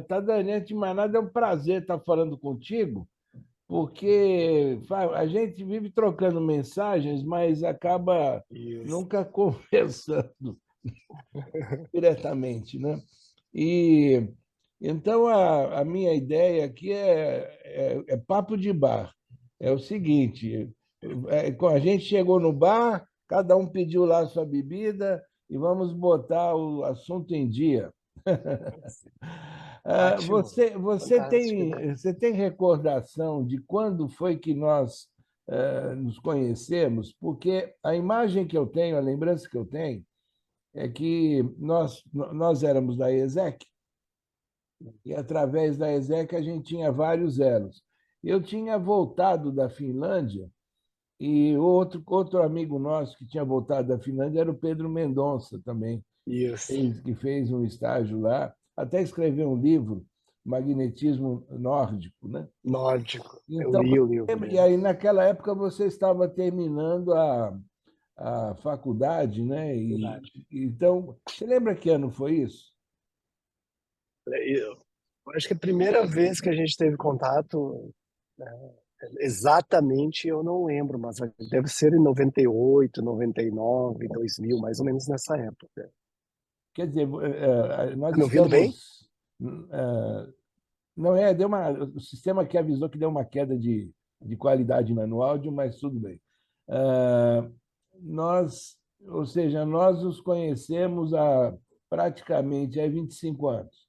Tadani, antes de mais nada, é um prazer estar falando contigo, porque a gente vive trocando mensagens, mas acaba Isso. nunca conversando diretamente, né? E então a minha ideia aqui é papo de bar. É o seguinte: a gente chegou no bar, cada um pediu lá a sua bebida e vamos botar o assunto em dia. Ótimo, fantástico. Você tem recordação de quando foi que nós nos conhecemos? Porque a imagem que eu tenho, a lembrança que eu tenho, é que nós éramos da ESEC, e através da ESEC a gente tinha vários elos. Eu tinha voltado da Finlândia, e outro amigo nosso que tinha voltado da Finlândia era o Pedro Mendonça também, Isso, que fez um estágio lá, até escreveu um livro, Magnetismo Nórdico, né? nórdico. Eu Então, li o livro, e né? aí naquela época você estava terminando a faculdade, né? Verdade. Então, você lembra que ano foi isso? Eu acho que a primeira vez que a gente teve contato, exatamente eu não lembro, mas deve ser em 98, 99, 2000, mais ou menos nessa época. Quer dizer, nós Tá me ouvindo bem? estamos. Não é, o sistema que avisou que deu uma queda de qualidade no áudio, mas tudo bem. Ah, ou seja, nós nos conhecemos há praticamente há 25 anos.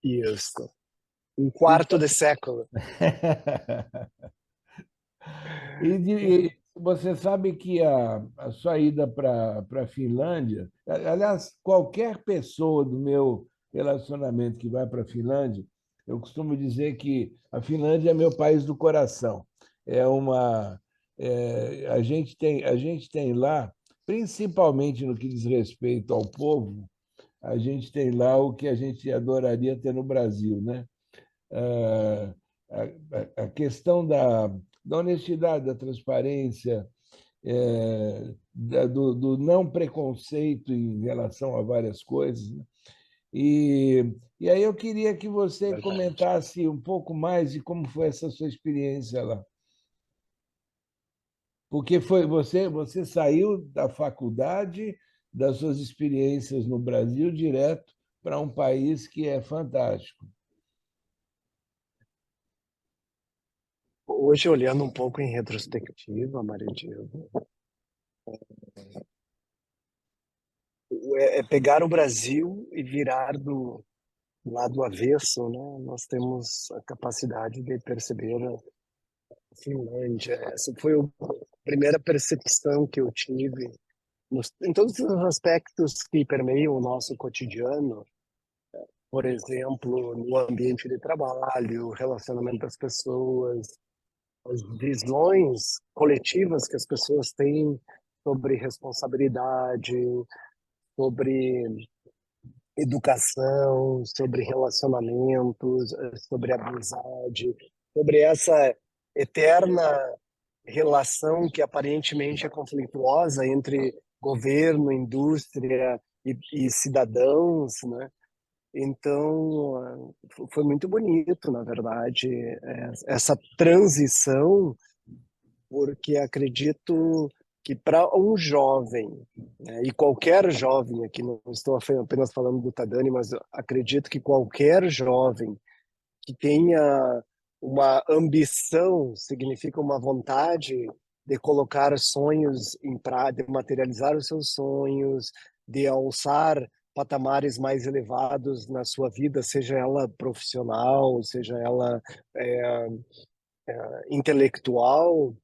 Isso. Um quarto Então, de século. você sabe que a sua ida para a Finlândia, aliás, qualquer pessoa do meu relacionamento que vai para a Finlândia, eu costumo dizer que a Finlândia é meu país do coração. É uma, a gente tem lá, principalmente no que diz respeito ao povo, a gente tem lá o que a gente adoraria ter no Brasil, né? Ah, a questão da honestidade, da transparência, do não preconceito em relação a várias coisas, né? E aí eu queria que você Verdade. comentasse um pouco mais de como foi essa sua experiência lá. Porque você saiu da faculdade, das suas experiências no Brasil, direto para um país que é fantástico. Hoje, olhando um pouco em retrospectiva, Maria Diego, é pegar o Brasil e virar do lado avesso, né? Nós temos a capacidade de perceber a Finlândia. Essa foi a primeira percepção que eu tive em todos os aspectos que permeiam o nosso cotidiano, por exemplo, no ambiente de trabalho, relacionamento das pessoas, as visões coletivas que as pessoas têm sobre responsabilidade, sobre educação, sobre relacionamentos, sobre amizade, sobre essa eterna relação que aparentemente é conflituosa entre governo, indústria e cidadãos, né? Então, foi muito bonito, na verdade, essa transição, porque acredito que para um jovem, né, e qualquer jovem, aqui não estou apenas falando do Tadani, mas eu acredito que qualquer jovem que tenha uma ambição, significa uma vontade de colocar sonhos em prática, de materializar os seus sonhos, de alçar patamares mais elevados na sua vida, seja ela profissional, seja ela é, intelectual.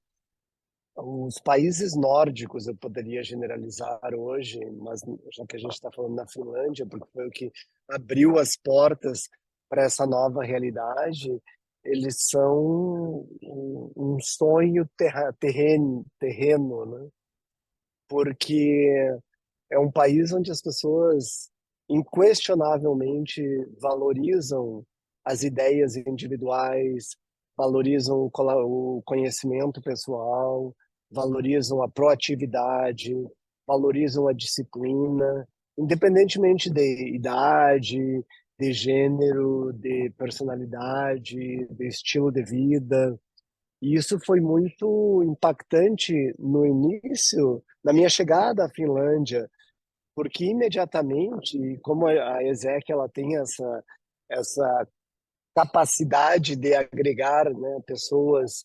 Os países nórdicos eu poderia generalizar hoje, mas já que a gente está falando da Finlândia, porque foi o que abriu as portas para essa nova realidade, eles são um sonho terreno, né? Porque é um país onde as pessoas inquestionavelmente valorizam as ideias individuais, valorizam o conhecimento pessoal, valorizam a proatividade, valorizam a disciplina, independentemente de idade, de gênero, de personalidade, de estilo de vida. E isso foi muito impactante no início, na minha chegada à Finlândia, porque imediatamente, como a ESEC ela tem essa capacidade de agregar, né, pessoas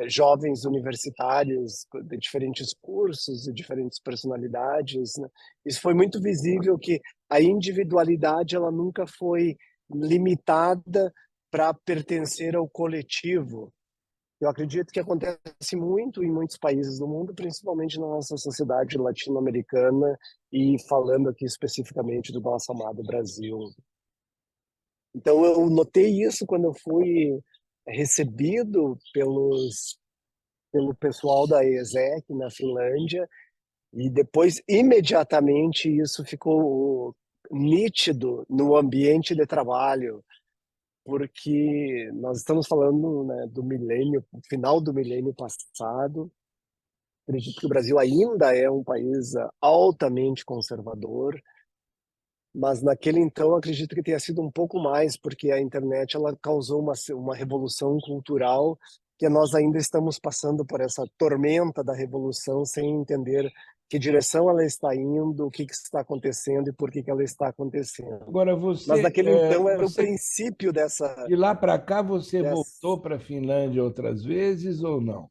jovens universitários de diferentes cursos e diferentes personalidades, né? Isso foi muito visível que a individualidade ela nunca foi limitada para pertencer ao coletivo. Eu acredito que acontece muito em muitos países do mundo, principalmente na nossa sociedade latino-americana e falando aqui especificamente do nosso amado Brasil. Então eu notei isso quando eu fui recebido pelo pessoal da ESEC na Finlândia e depois imediatamente isso ficou nítido no ambiente de trabalho, porque nós estamos falando, né, do milênio, final do milênio passado. Acredito que o Brasil ainda é um país altamente conservador, mas naquele então acredito que tenha sido um pouco mais, porque a internet ela causou uma revolução cultural que nós ainda estamos passando por essa tormenta da revolução sem entender que direção ela está indo, o que está acontecendo e por que ela está acontecendo. Agora, Mas você, naquele então era o você princípio de lá para cá, você dessa voltou para a Finlândia outras vezes ou não?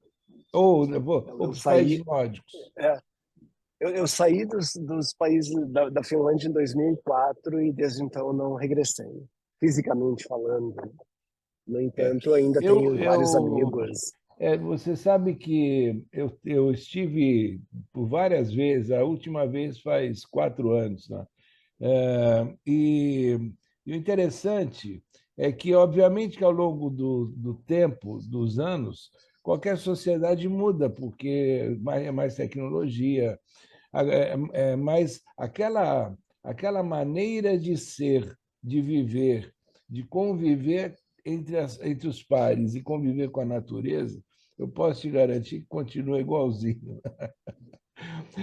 Ou, ou eu para os países saí, nórdicos? é, eu saí dos países da Finlândia em 2004 e desde então eu não regressei, fisicamente falando. No É, entanto, eu ainda eu, tenho vários eu, amigos. você sabe que eu estive por várias vezes, a última vez faz 4 anos, né? E o interessante é que, obviamente, que ao longo do tempo, dos anos, qualquer sociedade muda, porque é mais tecnologia, mas aquela maneira de ser, de viver, de conviver entre os pares e conviver com a natureza, eu posso te garantir que continua igualzinho.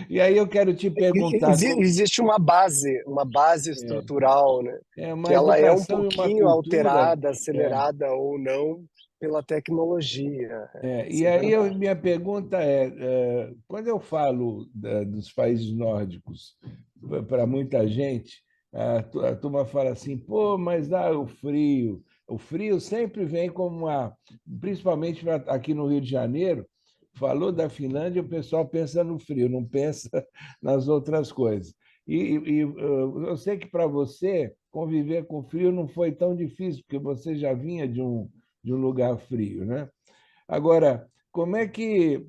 E aí eu quero te perguntar, Existe uma base é, estrutural, né? é Que uma ela é um educação e uma pouquinho cultura. alterada, é, acelerada ou não pela tecnologia. E Isso é aí verdade. minha pergunta quando eu falo dos países nórdicos para muita gente, a turma fala assim, pô, mas dá o frio. O frio sempre vem como principalmente aqui no Rio de Janeiro, falou da Finlândia, o pessoal pensa no frio, não pensa nas outras coisas. Eu sei que para você conviver com frio não foi tão difícil, porque você já vinha de um lugar frio, né? Agora, como é que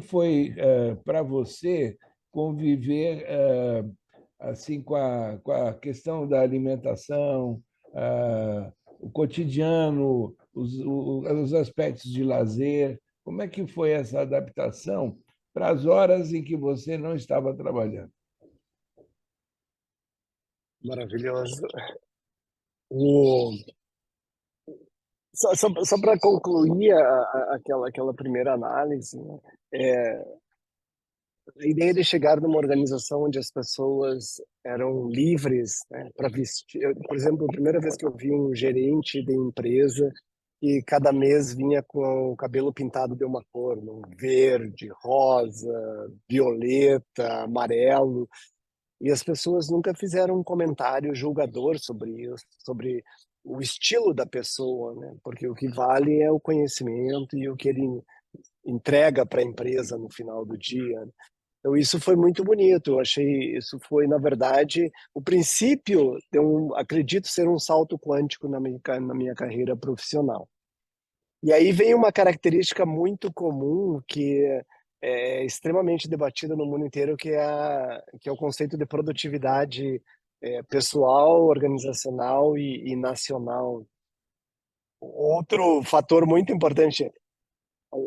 foi para você conviver assim com a questão da alimentação, o cotidiano, os aspectos de lazer? Como é que foi essa adaptação para as horas em que você não estava trabalhando? Maravilhoso. O... Só para concluir aquela primeira análise, né? A ideia de chegar numa organização onde as pessoas eram livres, né, para vestir. Por exemplo, a primeira vez que eu vi um gerente de empresa e cada mês vinha com o cabelo pintado de uma cor, um verde, rosa, violeta, amarelo, e as pessoas nunca fizeram um comentário julgador sobre isso, sobre o estilo da pessoa, né? Porque o que vale é o conhecimento e o que ele entrega para a empresa no final do dia. Então, isso foi muito bonito. Eu achei isso foi, na verdade, o princípio acredito ser um salto quântico na minha carreira profissional. E aí vem uma característica muito comum que é extremamente debatida no mundo inteiro, que é o conceito de produtividade pessoal, organizacional e nacional. Outro fator muito importante,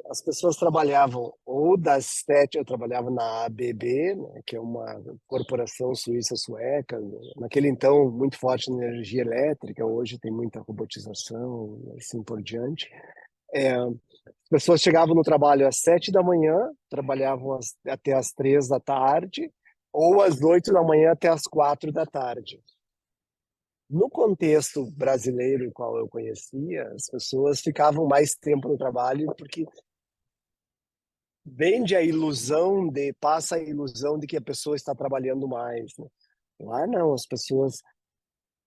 as pessoas trabalhavam ou das 7, eu trabalhava na ABB, né, que é uma corporação suíça-sueca, naquele então muito forte na energia elétrica, hoje tem muita robotização, assim por diante. As pessoas chegavam no trabalho às 7 da manhã, trabalhavam até às 3 da tarde, ou às 8 da manhã até às 4 da tarde. No contexto brasileiro, qual eu conhecia, as pessoas ficavam mais tempo no trabalho porque vende a ilusão passa a ilusão de que a pessoa está trabalhando mais, né? Lá não, as pessoas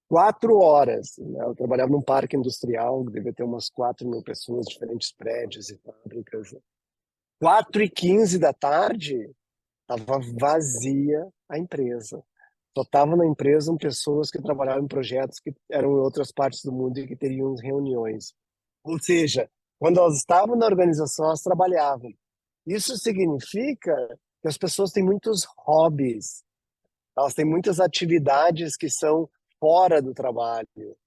4 horas, né? Eu trabalhava num parque industrial, que devia ter umas 4.000 pessoas, diferentes prédios e fábricas. 4h15 da tarde, estava vazia a empresa. Só estavam na empresa pessoas que trabalhavam em projetos que eram em outras partes do mundo e que teriam reuniões. Ou seja, quando elas estavam na organização, elas trabalhavam. Isso significa que as pessoas têm muitos hobbies, elas têm muitas atividades que são fora do trabalho.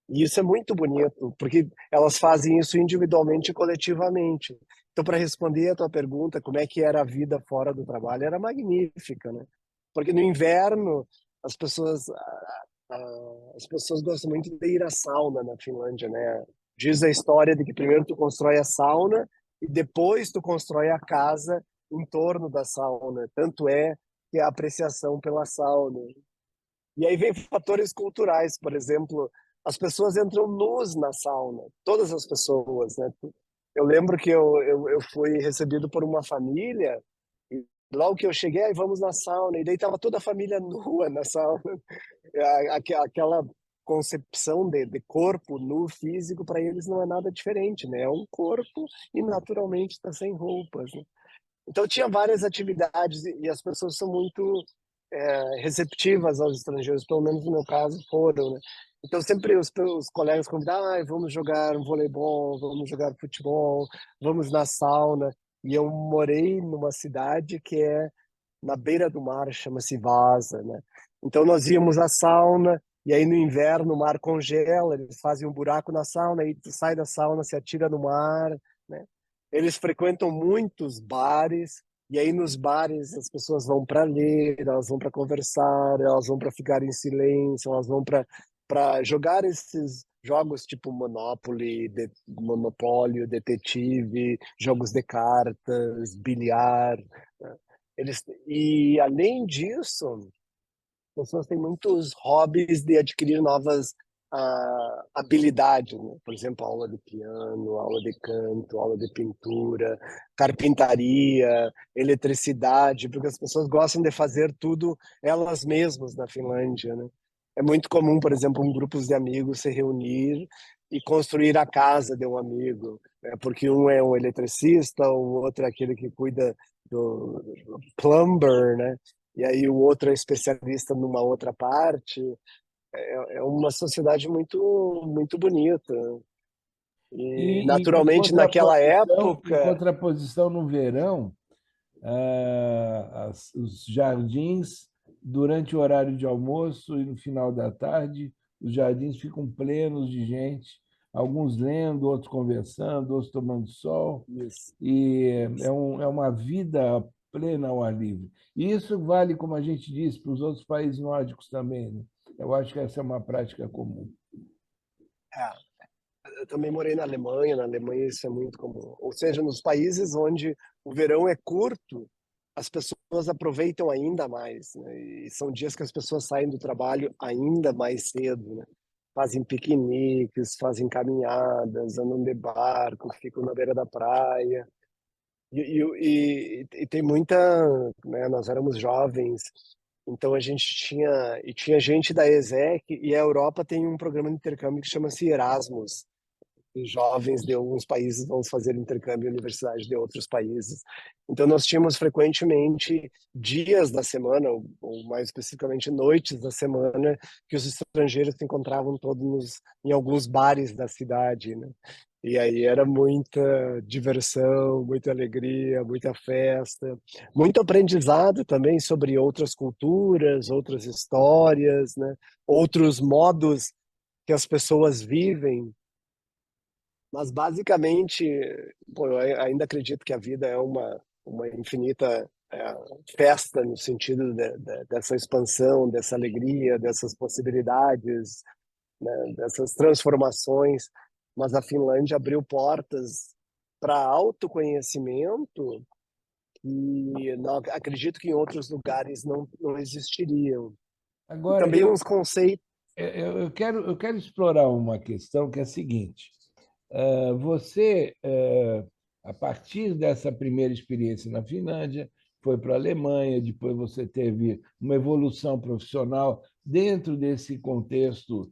E isso é muito bonito, porque elas fazem isso individualmente e coletivamente. Então, para responder a tua pergunta, como é que era a vida fora do trabalho, era magnífica, né? Porque no inverno as pessoas as pessoas gostam muito de ir à sauna na Finlândia, né? Diz a história de que primeiro tu constrói a sauna e depois tu constrói a casa em torno da sauna. Tanto é que a apreciação pela sauna. E aí vem fatores culturais, por exemplo, as pessoas entram nus na sauna, todas as pessoas, né? Eu lembro que eu fui recebido por uma família, e logo que eu cheguei, aí vamos na sauna, e daí tava toda a família nua na sauna. Aquela concepção de corpo nu físico, para eles não é nada diferente, né? É um corpo e naturalmente está sem roupas, né? Então tinha várias atividades e as pessoas são muito receptivas aos estrangeiros, pelo menos no meu caso foram, né? Então sempre os colegas convidavam, vamos jogar um voleibol, vamos jogar futebol, vamos na sauna. E eu morei numa cidade que é na beira do mar, chama-se Vasa, né? Então nós íamos à sauna e aí no inverno o mar congela, eles fazem um buraco na sauna e tu sai da sauna, se atira no mar, né? Eles frequentam muitos bares e aí nos bares as pessoas vão para ler, elas vão para conversar, elas vão para ficar em silêncio, elas vão para jogar esses jogos tipo Monopoly, Monopólio, Detetive, jogos de cartas, bilhar, né? E além disso, as pessoas têm muitos hobbies de adquirir novas habilidades, né? Por exemplo, aula de piano, aula de canto, aula de pintura, carpintaria, eletricidade, porque as pessoas gostam de fazer tudo elas mesmas na Finlândia, né? É muito comum, por exemplo, um grupo de amigos se reunir e construir a casa de um amigo, né? Porque um é um eletricista, o outro é aquele que cuida do plumber, né? E aí o outro é especialista numa outra parte. É uma sociedade muito bonita. E, Em naturalmente, naquela contraposição, em época, contraposição, no verão, os jardins, durante o horário de almoço e no final da tarde, os jardins ficam plenos de gente, alguns lendo, outros conversando, outros tomando sol, isso, e isso. é uma vida plena ao ar livre. E isso vale, como a gente disse, para os outros países nórdicos também, né? Eu acho que essa é uma prática comum. É, eu também morei na Alemanha isso é muito comum. Ou seja, nos países onde o verão é curto, as pessoas aproveitam ainda mais, né? E são dias que as pessoas saem do trabalho ainda mais cedo, né? Fazem piqueniques, fazem caminhadas, andam de barco, ficam na beira da praia. E tem muita, né, nós éramos jovens, então a gente tinha gente da ESEC e a Europa tem um programa de intercâmbio que chama-se Erasmus. Os jovens de alguns países vão fazer intercâmbio em universidades de outros países. Então nós tínhamos frequentemente dias da semana, ou mais especificamente noites da semana, que os estrangeiros se encontravam todos em alguns bares da cidade, né? E aí era muita diversão, muita alegria, muita festa, muito aprendizado também sobre outras culturas, outras histórias, né? Outros modos que as pessoas vivem, mas basicamente, pô, eu ainda acredito que a vida é uma infinita festa no sentido dessa expansão, dessa alegria, dessas possibilidades, né, dessas transformações. Mas a Finlândia abriu portas para autoconhecimento e não, acredito que em outros lugares não existiriam. E Agora, também uns conceitos. eu quero explorar uma questão que é a seguinte. Você, a partir dessa primeira experiência na Finlândia, foi para a Alemanha, depois você teve uma evolução profissional dentro desse contexto,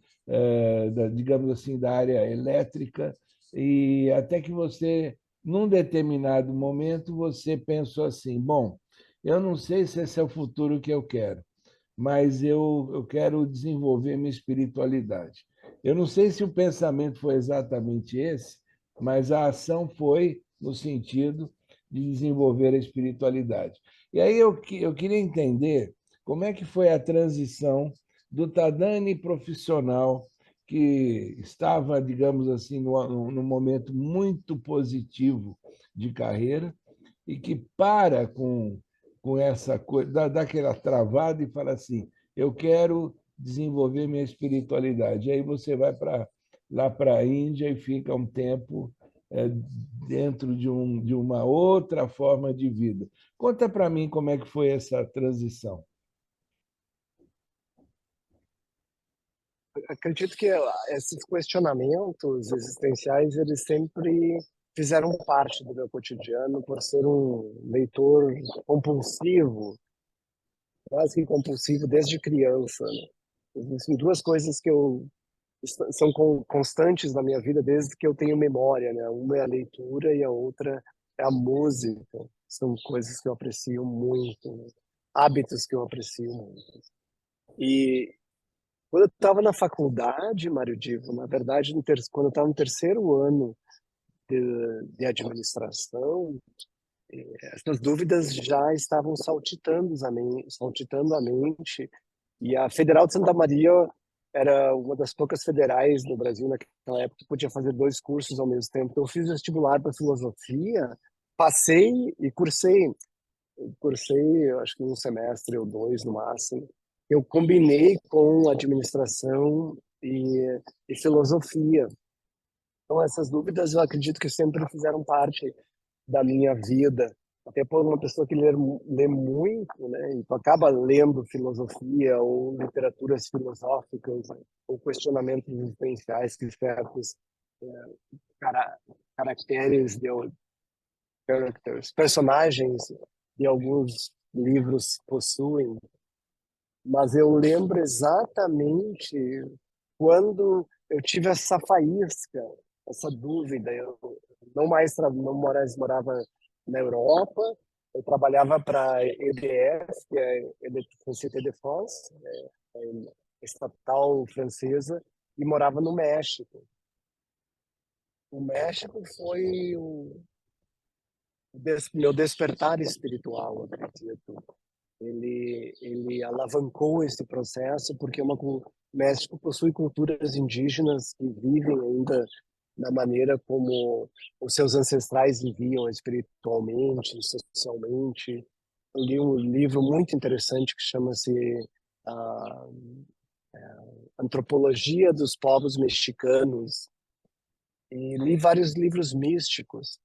digamos assim, da área elétrica, e até que você, num determinado momento, você pensou assim: bom, eu não sei se esse é o futuro que eu quero, mas eu quero desenvolver minha espiritualidade. Eu não sei se o pensamento foi exatamente esse, mas a ação foi no sentido de desenvolver a espiritualidade. E aí eu queria entender como é que foi a transição do Tadani profissional, que estava, digamos assim, num momento muito positivo de carreira, e que para com essa coisa, dá aquela travada e fala assim: eu quero desenvolver minha espiritualidade. E aí você vai lá para a Índia e fica um tempo dentro de uma outra forma de vida. Conta para mim como é que foi essa transição. Acredito que esses questionamentos existenciais, eles sempre fizeram parte do meu cotidiano por ser um leitor compulsivo, quase que compulsivo desde criança, né? Existem duas coisas que são constantes na minha vida desde que eu tenho memória, né? Uma é a leitura e a outra é a música. São coisas que eu aprecio muito, né? Hábitos que eu aprecio muito. E quando eu estava na faculdade, Mário Divo, na verdade, quando eu estava no terceiro ano de administração, essas dúvidas já estavam saltitando a mente. E a Federal de Santa Maria era uma das poucas federais no Brasil naquela época que podia fazer dois cursos ao mesmo tempo. Então, eu fiz vestibular para filosofia, passei e cursei. Cursei, acho que um semestre ou dois no máximo. Eu combinei com administração e filosofia. Então, essas dúvidas eu acredito que sempre fizeram parte da minha vida. Até por uma pessoa que lê muito, né? E tu acaba lendo filosofia ou literaturas filosóficas, né? Ou questionamentos existenciais que certos eh, cara, caracteres de personagens de alguns livros possuem. Mas eu lembro exatamente quando eu tive essa faísca, essa dúvida. Eu não mais morava na Europa, eu trabalhava para a EDF, que é Société de France, estatal francesa, e morava no México. O México foi meu despertar espiritual, acredito. Ele alavancou esse processo porque o México possui culturas indígenas que vivem ainda da maneira como os seus ancestrais viviam espiritualmente, socialmente. Eu li um livro muito interessante que chama-se a Antropologia dos Povos Mexicanos, e li vários livros místicos.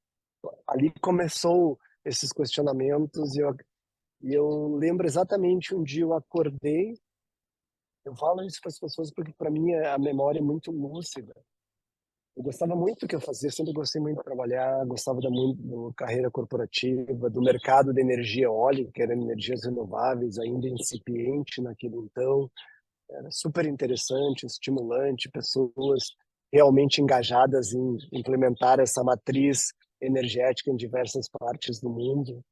Ali começou esses questionamentos e eu lembro exatamente um dia eu acordei. Eu falo isso para as pessoas porque para mim a memória é muito lúcida. Eu gostava muito do que eu fazia, sempre gostei muito de trabalhar, gostava muito da carreira corporativa, do mercado de energia eólica, que eram energias renováveis, ainda incipiente naquele então. Era super interessante, estimulante, pessoas realmente engajadas em implementar essa matriz energética em diversas partes do mundo.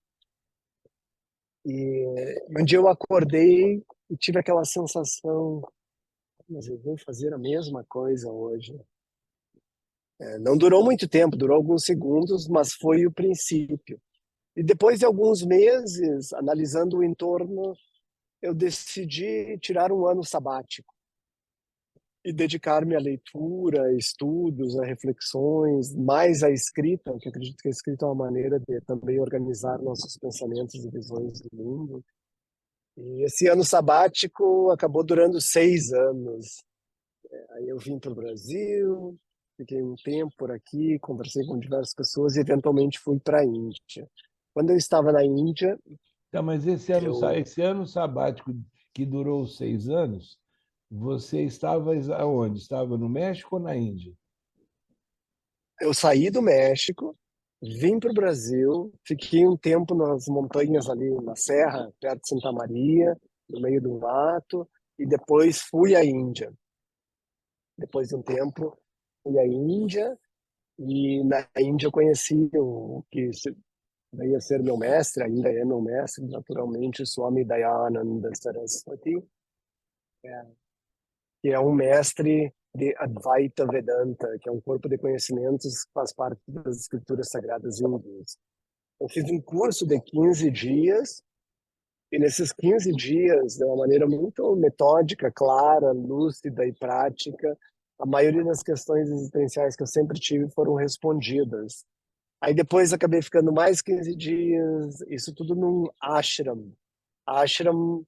E um dia eu acordei e tive aquela sensação: mas eu vou fazer a mesma coisa hoje. Não durou muito tempo, durou alguns segundos, mas foi o princípio. E depois de alguns meses, analisando o entorno, eu decidi tirar um ano sabático e dedicar-me à leitura, a estudos, a reflexões, mais à escrita, que acredito que a escrita é uma maneira de também organizar nossos pensamentos e visões do mundo. E esse ano sabático acabou durando 6 anos. Aí eu vim para o Brasil, fiquei um tempo por aqui, conversei com diversas pessoas e eventualmente fui para a Índia. Quando eu estava na Índia, Então, mas eu esse ano sabático que durou 6 anos, Você estava aonde? Estava no México ou na Índia? Eu saí do México, vim para o Brasil, fiquei um tempo nas montanhas ali na Serra, perto de Santa Maria, no meio do mato, e depois fui à Índia. Depois de um tempo, fui à Índia, e na Índia eu conheci o que veio a ser meu mestre, ainda é meu mestre, naturalmente, Swami Dayananda Saraswati, que é um mestre de Advaita Vedanta, que é um corpo de conhecimentos que faz parte das escrituras sagradas hindus. Eu fiz um curso de 15 dias, e nesses 15 dias, de uma maneira muito metódica, clara, lúcida e prática, a maioria das questões existenciais que eu sempre tive foram respondidas. Aí depois acabei ficando mais 15 dias, isso tudo num ashram. Ashram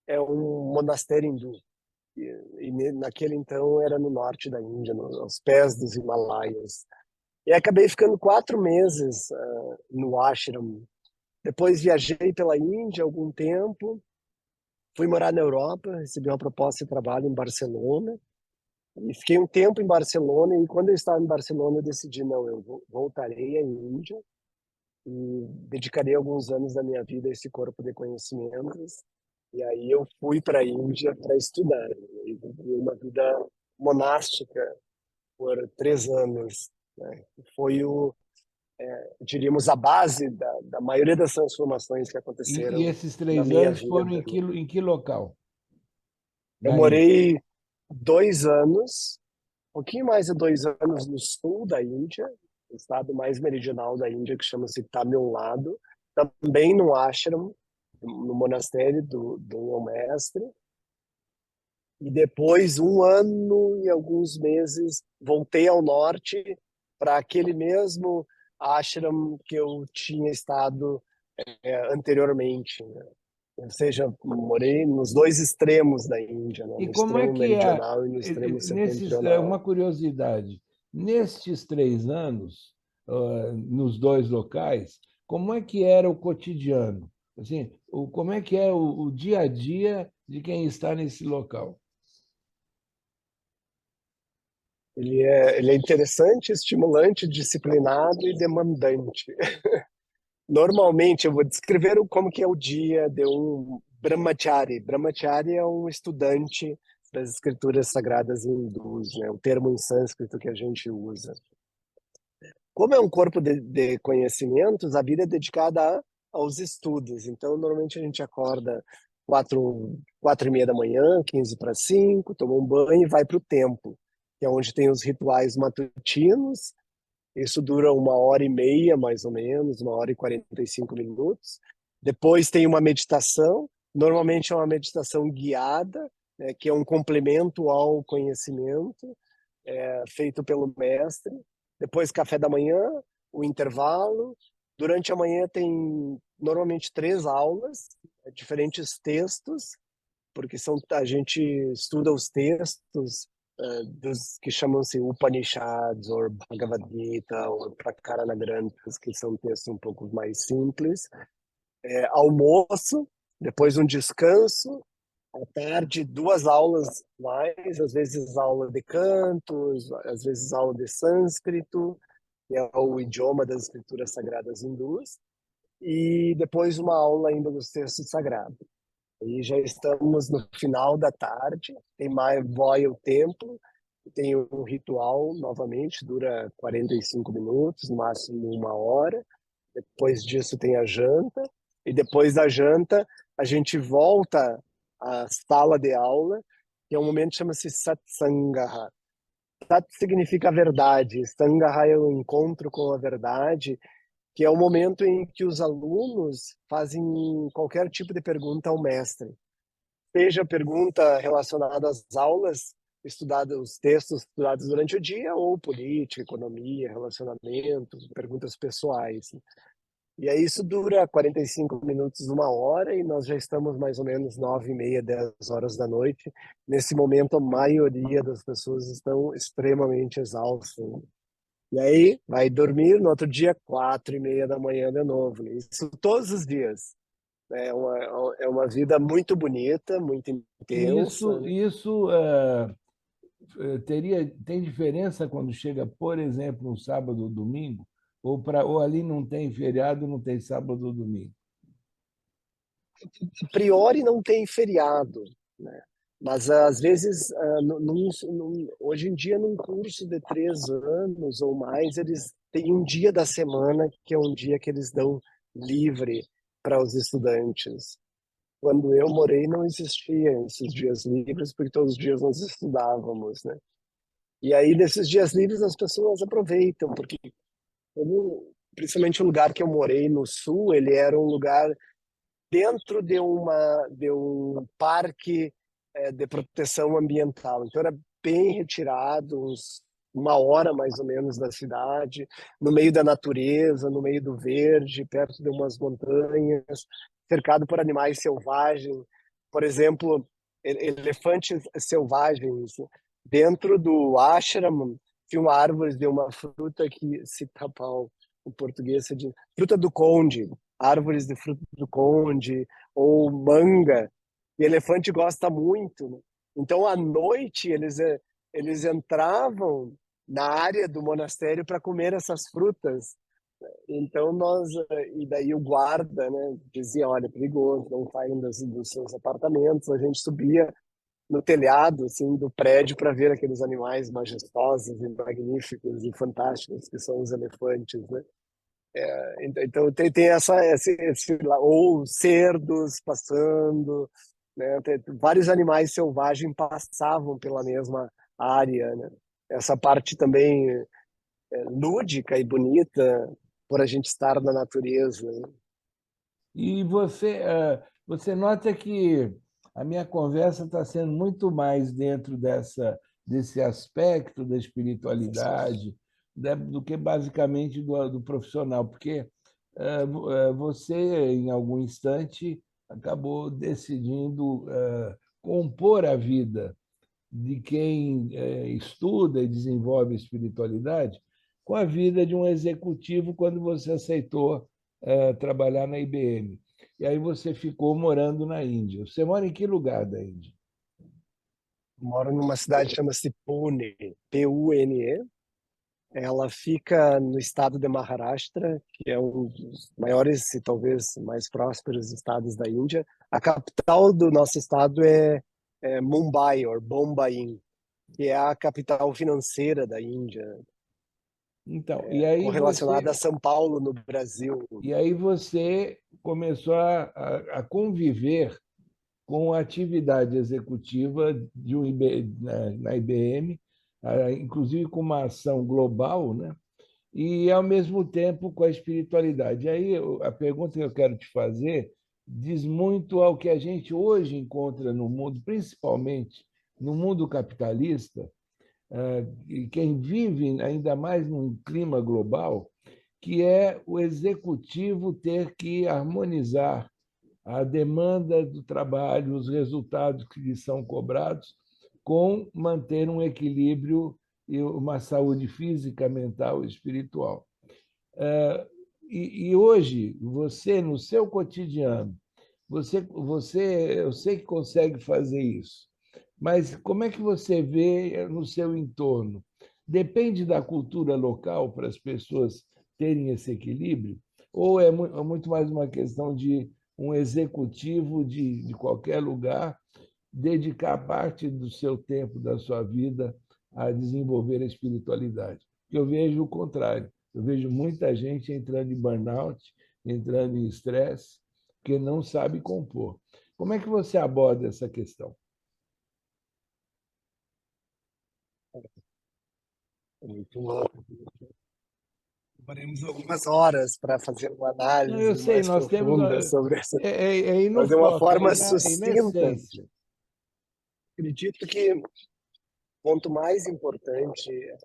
é um monastério hindu. Naquele então era no norte da Índia, aos pés dos Himalaias. E acabei ficando 4 meses no ashram. Depois viajei pela Índia algum tempo, fui morar na Europa, recebi uma proposta de trabalho em Barcelona, e fiquei um tempo em Barcelona, e quando eu estava em Barcelona eu decidi, não, eu voltarei à Índia e dedicarei alguns anos da minha vida a esse corpo de conhecimentos. E aí eu fui para a Índia para estudar, e vivi uma vida monástica por 3 anos, né? Foi diríamos, a base da maioria das transformações que E aconteceram esses na três minha anos vida. foram em que local Eu da Índia? morei 2 anos, um pouquinho mais de 2 anos no sul da Índia, o estado mais meridional da Índia, que chama-se Tamil Nadu, também no ashram, no monastério do meu mestre. E depois, 1 ano e alguns meses, voltei ao norte para aquele mesmo ashram que eu tinha estado anteriormente, né? Ou seja, morei nos dois extremos da Índia, né? E No como é extremo que é, meridional e no extremo uma setentrional. curiosidade, nestes 3 anos, nos dois locais, como é que era o cotidiano? Assim, como é que é o dia a dia de quem está nesse local? Ele é interessante, estimulante, disciplinado e demandante. Normalmente, eu vou descrever como que é o dia de um brahmachari. Brahmachari é um estudante das escrituras sagradas hindus, né? O termo em sânscrito que a gente usa. Como é um corpo de conhecimentos, a vida é dedicada aos estudos. Então, normalmente a gente acorda 4h30 da manhã, 4:45, toma um banho e vai para o templo, que é onde tem os rituais matutinos. Isso dura 1h30, mais ou menos, 1h45 minutos. Depois tem uma meditação, normalmente é uma meditação guiada, né, que é um complemento ao conhecimento, feito pelo mestre. Depois café da manhã, o intervalo. Durante a manhã tem normalmente 3 aulas, diferentes textos, porque a gente estuda os textos dos que chamam-se Upanishads, ou Bhagavad Gita, ou Prakarana Granthas, que são textos um pouco mais simples. Almoço, depois um descanso, à tarde 2 aulas mais, às vezes aula de cantos, às vezes aula de sânscrito, que é o idioma das escrituras sagradas hindus, e depois uma aula ainda dos textos sagrados. E já estamos no final da tarde, tem mais, vai o templo, tem um ritual novamente, dura 45 minutos, no máximo 1 hora. Depois disso tem a janta, e depois da janta a gente volta à sala de aula, que é um momento que chama-se Satsangaha. Sat significa verdade, Sangaha é o encontro com a verdade, que é o momento em que os alunos fazem qualquer tipo de pergunta ao mestre. Seja pergunta relacionada às aulas estudadas, os textos estudados durante o dia, ou política, economia, relacionamento, perguntas pessoais. E aí isso dura 45 minutos, 1 hora, e nós já estamos mais ou menos 9h30, 10 horas da noite. Nesse momento, a maioria das pessoas estão extremamente exaustas. E aí vai dormir, no outro dia, 4h30 da manhã de novo. Isso todos os dias. É uma vida muito bonita, muito E intensa, né? isso tem diferença quando chega, por exemplo, um sábado ou domingo? Ou ali não tem feriado, não tem sábado ou domingo? A priori não tem feriado, né? Mas às vezes, hoje em dia, num curso de 3 anos ou mais, eles têm um dia da semana que é um dia que eles dão livre para os estudantes. Quando eu morei, não existia esses dias livres, porque todos os dias nós estudávamos, né? E aí, nesses dias livres, as pessoas aproveitam, porque principalmente o lugar que eu morei no sul, ele era um lugar dentro de um parque de proteção ambiental. Então era bem retirado, uns 1 hora mais ou menos da cidade, no meio da natureza, no meio do verde, perto de umas montanhas, cercado por animais selvagens. Por exemplo, elefantes selvagens. Dentro do ashram tinha uma árvore de uma fruta que se tapau, em português se diz fruta do conde, árvores de fruto do conde, ou manga. E elefante gosta muito, né? Então, à noite, eles entravam na área do monastério para comer essas frutas. Então, e daí o guarda, né, dizia, olha, é perigoso, não saiam dos seus apartamentos. A gente subia no telhado, assim, do prédio para ver aqueles animais majestosos e magníficos e fantásticos que são os elefantes, né? Então tem ou cerdos passando, né? Vários animais selvagens passavam pela mesma área, né? Essa parte também lúdica e bonita por a gente estar na natureza, né? E você nota que a minha conversa está sendo muito mais dentro desse aspecto da espiritualidade, né, do que basicamente do profissional, porque você, em algum instante, acabou decidindo compor a vida de quem estuda e desenvolve espiritualidade com a vida de um executivo quando você aceitou trabalhar na IBM. E aí você ficou morando na Índia. Você mora em que lugar da Índia? Moro numa cidade que chama-se Pune, Pune. Ela fica no estado de Maharashtra, que é um dos maiores e talvez mais prósperos estados da Índia. A capital do nosso estado é Mumbai, ou Bombaim, que é a capital financeira da Índia, Então, correlacionada a São Paulo, no Brasil. e aí você começou a conviver com a atividade executiva de na IBM, inclusive com uma ação global, né? E, ao mesmo tempo, com a espiritualidade. E aí, a pergunta que eu quero te fazer diz muito ao que a gente hoje encontra no mundo, principalmente no mundo capitalista, e quem vive ainda mais num clima global, que é o executivo ter que harmonizar a demanda do trabalho, os resultados que lhe são cobrados, com manter um equilíbrio e uma saúde física, mental e espiritual. E hoje, você, no seu cotidiano, eu sei que consegue fazer isso, mas como é que você vê no seu entorno? Depende da cultura local para as pessoas terem esse equilíbrio? Ou é muito mais uma questão de um executivo de qualquer lugar dedicar parte do seu tempo, da sua vida, a desenvolver a espiritualidade? Eu vejo o contrário. Eu vejo muita gente entrando em burnout, entrando em estresse, porque não sabe compor. Como é que você aborda essa questão? Muito louco. Faremos algumas horas para fazer uma Não, eu análise sei, mais nós temos. profunda sobre essa, É ir no mas de uma foco, forma é ir na sucinta. essência. Acredito que o ponto mais importante é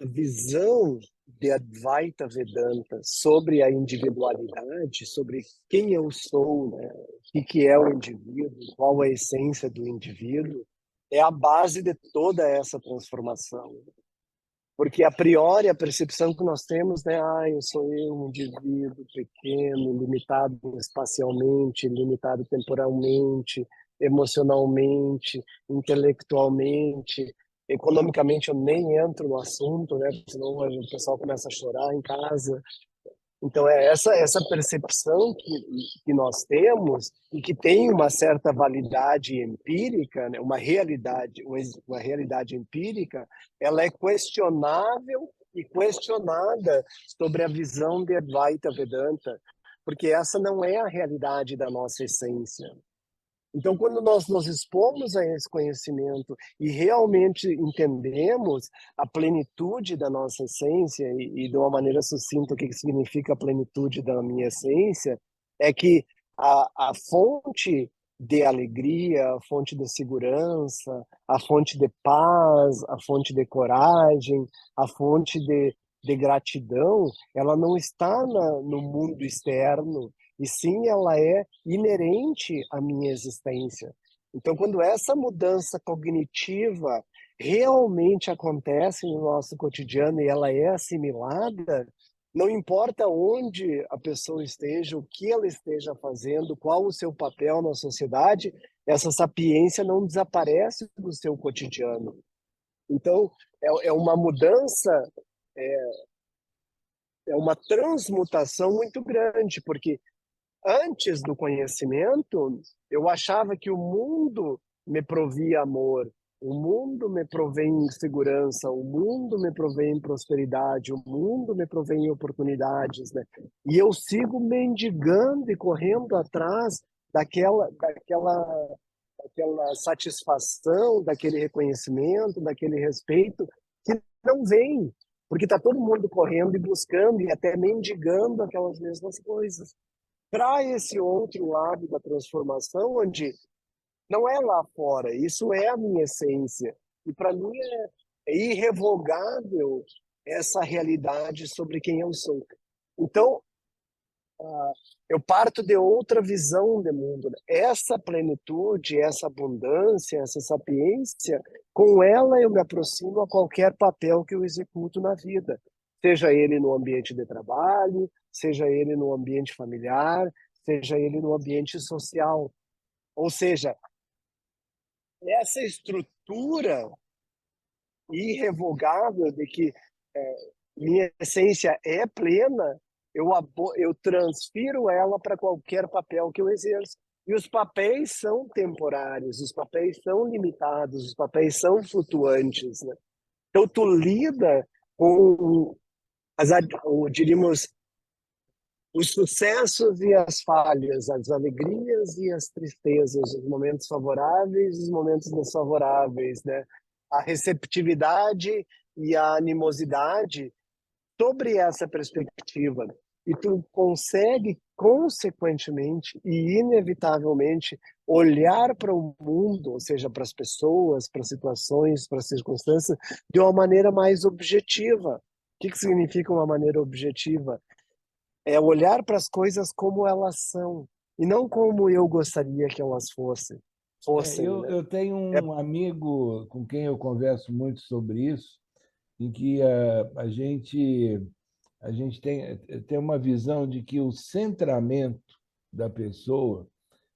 a visão de Advaita Vedanta sobre a individualidade, sobre quem eu sou, né? O que é o indivíduo, qual a essência do indivíduo, é a base de toda essa transformação. Porque, a priori, a percepção que nós temos, né? Eu sou um indivíduo pequeno, limitado espacialmente, limitado temporalmente, emocionalmente, intelectualmente, economicamente eu nem entro no assunto, né? Senão o pessoal começa a chorar em casa. Então, é essa percepção que nós temos e que tem uma certa validade empírica, né? Uma realidade empírica, ela é questionável e questionada sobre a visão de Advaita Vedanta, porque essa não é a realidade da nossa essência. Então, quando nós nos expomos a esse conhecimento e realmente entendemos a plenitude da nossa essência, e de uma maneira sucinta, o que significa a plenitude da minha essência, é que a fonte de alegria, a fonte de segurança, a fonte de paz, a fonte de coragem, a fonte de gratidão, ela não está no mundo externo, e sim ela é inerente à minha existência. Então, quando essa mudança cognitiva realmente acontece no nosso cotidiano e ela é assimilada, não importa onde a pessoa esteja, o que ela esteja fazendo, qual o seu papel na sociedade, essa sapiência não desaparece do seu cotidiano. Então, é uma mudança, é uma transmutação muito grande, porque antes do conhecimento, eu achava que o mundo me provia amor, o mundo me provém em segurança, o mundo me provém em prosperidade, o mundo me provém em oportunidades, né? E eu sigo mendigando e correndo atrás daquela satisfação, daquele reconhecimento, daquele respeito que não vem, porque está todo mundo correndo e buscando e até mendigando aquelas mesmas coisas para esse outro lado da transformação, onde não é lá fora, isso é a minha essência. E para mim é irrevogável essa realidade sobre quem eu sou. Então, eu parto de outra visão de mundo, né? Essa plenitude, essa abundância, essa sapiência, com ela eu me aproximo a qualquer papel que eu executo na vida, seja ele no ambiente de trabalho, seja ele no ambiente familiar, seja ele no ambiente social. Ou seja, essa estrutura irrevogável de que minha essência é plena, eu transfiro ela para qualquer papel que eu exerço. E os papéis são temporários, os papéis são limitados, os papéis são flutuantes, né? Então, tu lida com, diríamos, os sucessos e as falhas, as alegrias e as tristezas, os momentos favoráveis e os momentos desfavoráveis, né? A receptividade e a animosidade sobre essa perspectiva. E tu consegue, consequentemente e inevitavelmente, olhar para o mundo, ou seja, para as pessoas, para as situações, para as circunstâncias, de uma maneira mais objetiva. O que significa uma maneira objetiva? É olhar para as coisas como elas são, e não como eu gostaria que elas fossem, né? Eu tenho É, um amigo com quem eu converso muito sobre isso, em que a gente tem uma visão de que o centramento da pessoa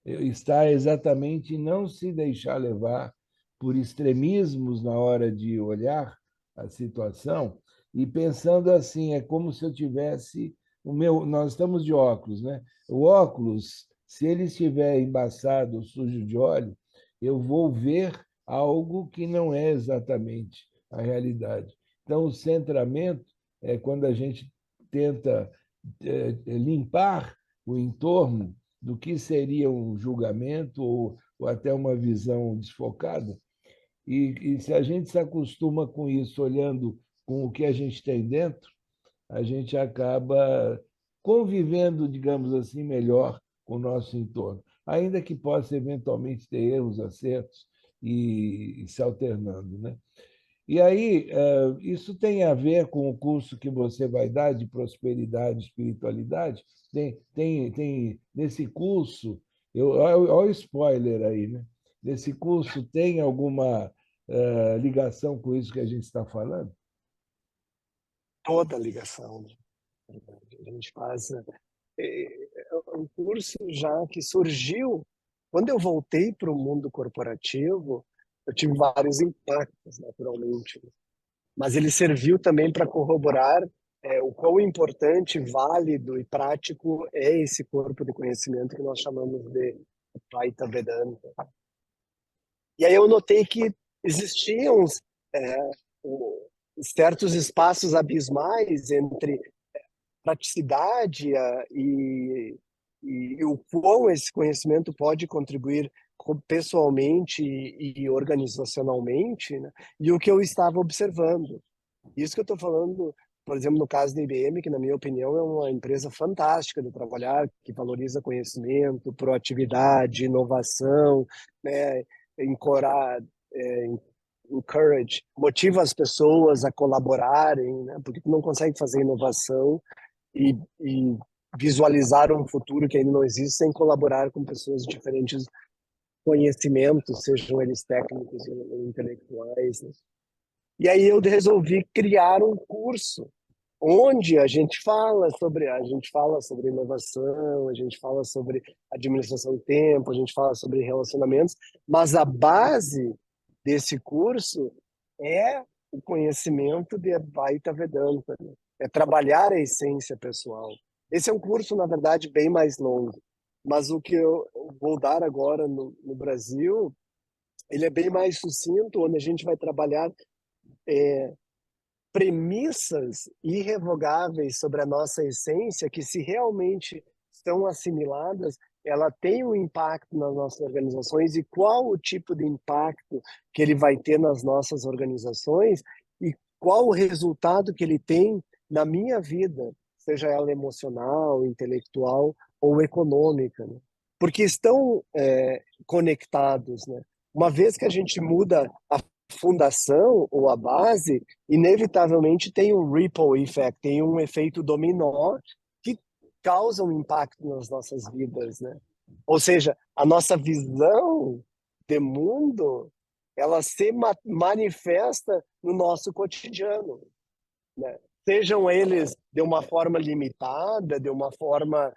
está exatamente em não se deixar levar por extremismos na hora de olhar a situação e pensando assim, é como se eu tivesse nós estamos de óculos, né? O óculos, se ele estiver embaçado, sujo de óleo, eu vou ver algo que não é exatamente a realidade. Então, o centramento é quando a gente tenta limpar o entorno do que seria um julgamento ou até uma visão desfocada. E se a gente se acostuma com isso, olhando com o que a gente tem dentro, a gente acaba convivendo, digamos assim, melhor com o nosso entorno, ainda que possa eventualmente ter erros, acertos e se alternando, né? E aí, isso tem a ver com o curso que você vai dar de prosperidade e espiritualidade? Nesse curso, olha o spoiler aí, né? Nesse curso tem alguma ligação com isso que a gente está falando? toda a ligação, né? A gente faz um curso já que surgiu. Quando eu voltei para o mundo corporativo, eu tive vários impactos, naturalmente, mas ele serviu também para corroborar o quão importante, válido e prático é esse corpo de conhecimento que nós chamamos de Advaita Vedanta. E aí eu notei que existiam é, certos espaços abismais entre praticidade e o quão esse conhecimento pode contribuir pessoalmente e organizacionalmente, né? E o que eu estava observando. Isso que eu estou falando, por exemplo, no caso da IBM, que na minha opinião é uma empresa fantástica de trabalhar, que valoriza conhecimento, proatividade, inovação, né? Encourage, motiva as pessoas a colaborarem, né? Porque tu não consegue fazer inovação e visualizar um futuro que ainda não existe sem colaborar com pessoas de diferentes conhecimentos, sejam eles técnicos ou intelectuais, né? E aí eu resolvi criar um curso onde a gente fala sobre inovação, a gente fala sobre administração do tempo, a gente fala sobre relacionamentos, mas a base desse curso é o conhecimento de Advaita Vedanta, né? É trabalhar a essência pessoal. Esse é um curso, na verdade, bem mais longo, mas o que eu vou dar agora no Brasil, ele é bem mais sucinto, onde a gente vai trabalhar premissas irrevogáveis sobre a nossa essência, que se realmente estão assimiladas, ela tem um impacto nas nossas organizações, e qual o tipo de impacto que ele vai ter nas nossas organizações e qual o resultado que ele tem na minha vida, seja ela emocional, intelectual ou econômica, né? Porque estão conectados, né? Uma vez que a gente muda a fundação ou a base, inevitavelmente tem um ripple effect, tem um efeito dominó que causa um impacto nas nossas vidas, né? Ou seja, a nossa visão de mundo, ela se manifesta no nosso cotidiano, né? Sejam eles de uma forma limitada, de uma forma,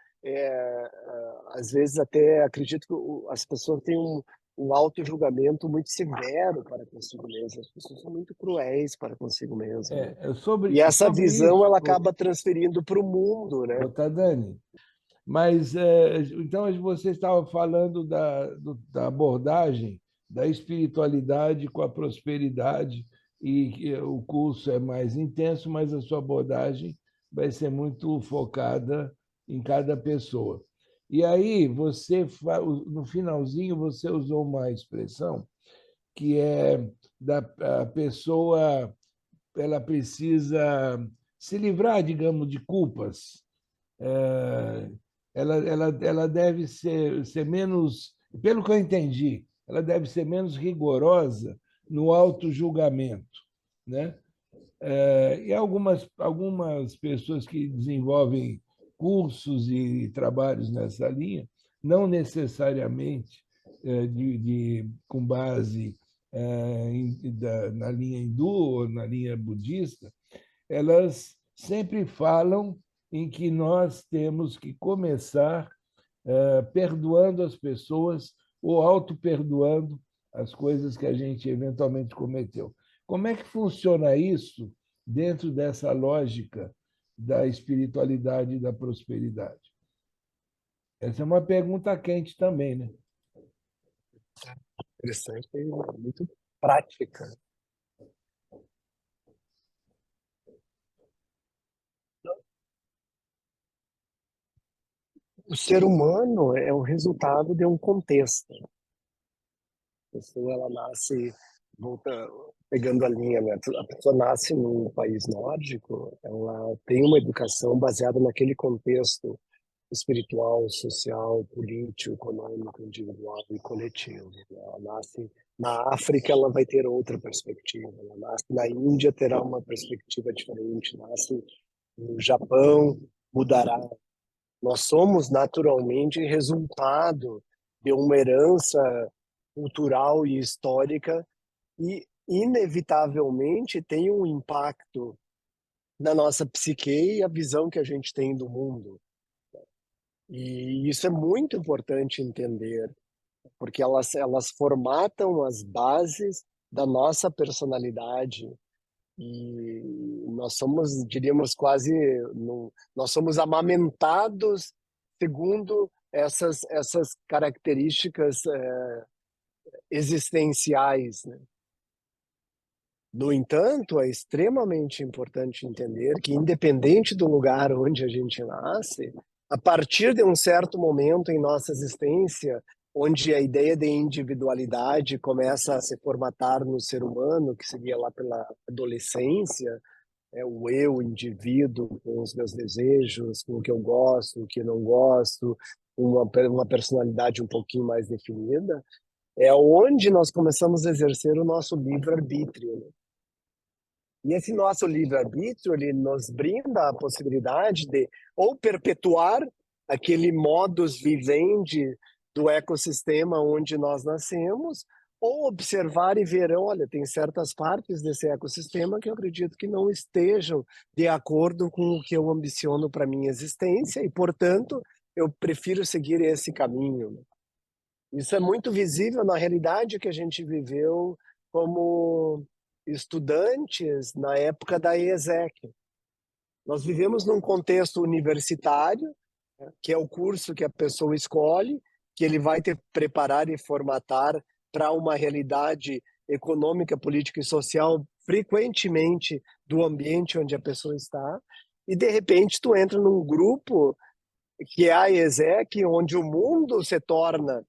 às vezes até acredito que as pessoas têm um auto-julgamento muito severo para consigo mesmas. As pessoas são muito cruéis para consigo mesmas, né? E essa Sobre visão, isso, ela acaba transferindo para o mundo, né? Tadani, mas então você estava falando da abordagem da espiritualidade com a prosperidade, e que o curso é mais intenso, mas a sua abordagem vai ser muito focada em cada pessoa. E aí no finalzinho você usou uma expressão que é da a pessoa, ela precisa se livrar, digamos, de culpas. Ela deve ser menos, pelo que eu entendi, ela deve ser menos rigorosa no auto-julgamento, né? E algumas pessoas que desenvolvem cursos e trabalhos nessa linha, não necessariamente com base na linha hindu ou na linha budista, elas sempre falam em que nós temos que começar perdoando as pessoas ou auto-perdoando as coisas que a gente eventualmente cometeu. Como é que funciona isso dentro dessa lógica da espiritualidade e da prosperidade? Essa é uma pergunta quente também, né? Interessante e muito prática. O ser humano é o resultado de um contexto. A pessoa, ela nasce, volta, pegando a linha, né? A pessoa nasce num país nórdico, ela tem uma educação baseada naquele contexto espiritual, social, político, econômico, individual e coletivo. Ela nasce na África, ela vai ter outra perspectiva. Ela nasce na Índia, terá uma perspectiva diferente. Nasce no Japão, mudará. Nós somos naturalmente resultado de uma herança cultural e histórica, e inevitavelmente tem um impacto na nossa psique e a visão que a gente tem do mundo. E isso é muito importante entender, porque elas formatam as bases da nossa personalidade. E nós somos, diríamos, quase, nós somos amamentados segundo essas características existenciais, né? No entanto, é extremamente importante entender que, independente do lugar onde a gente nasce, a partir de um certo momento em nossa existência, onde a ideia de individualidade começa a se formatar no ser humano, que seria lá pela adolescência, é o eu, o indivíduo, com os meus desejos, com o que eu gosto, o que eu não gosto, uma personalidade um pouquinho mais definida, é onde nós começamos a exercer o nosso livre-arbítrio, né? E esse nosso livre-arbítrio, ele nos brinda a possibilidade de ou perpetuar aquele modus vivendi do ecossistema onde nós nascemos, ou observar e ver, olha, tem certas partes desse ecossistema que eu acredito que não estejam de acordo com o que eu ambiciono para minha existência e, portanto, eu prefiro seguir esse caminho. Isso é muito visível na realidade que a gente viveu como estudantes na época da ESEC. Nós vivemos num contexto universitário, que é o curso que a pessoa escolhe, que ele vai te preparar e formatar para uma realidade econômica, política e social, frequentemente do ambiente onde a pessoa está, e de repente tu entra num grupo que é a ESEC, onde o mundo se torna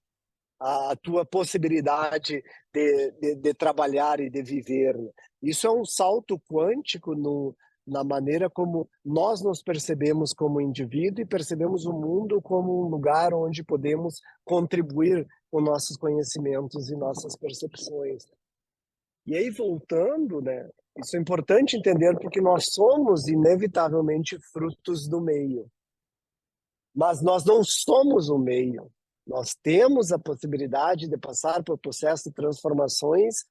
a tua possibilidade de trabalhar e de viver. Isso é um salto quântico na maneira como nós nos percebemos como indivíduo e percebemos o mundo como um lugar onde podemos contribuir com nossos conhecimentos e nossas percepções. E aí, voltando, né, isso é importante entender porque nós somos, inevitavelmente, frutos do meio. Mas nós não somos o meio. Nós temos a possibilidade de passar por processo de transformações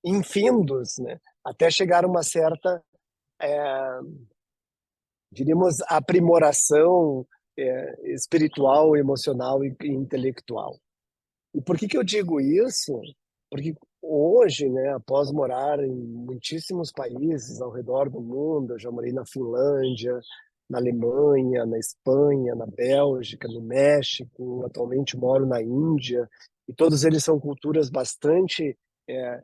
infindos, né? Até chegar a uma certa, diríamos, aprimoração espiritual, emocional e intelectual. E por que eu digo isso? Porque hoje, né, após morar em muitíssimos países ao redor do mundo, eu já morei na Finlândia, na Alemanha, na Espanha, na Bélgica, no México, atualmente moro na Índia, e todos eles são culturas bastante é,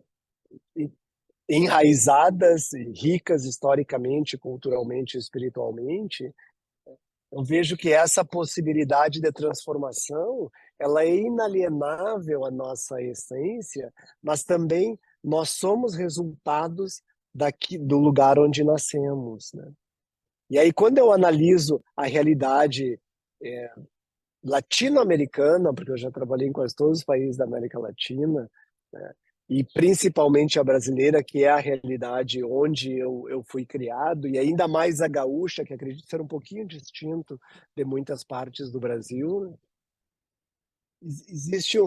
enraizadas e ricas historicamente, culturalmente e espiritualmente. Eu vejo que essa possibilidade de transformação, ela é inalienável à nossa essência, mas também nós somos resultados do lugar onde nascemos, né? E aí, quando eu analiso a realidade latino-americana, porque eu já trabalhei em quase todos os países da América Latina, né, e principalmente a brasileira, que é a realidade onde eu fui criado, e ainda mais a gaúcha, que acredito ser um pouquinho distinto de muitas partes do Brasil, né? Existe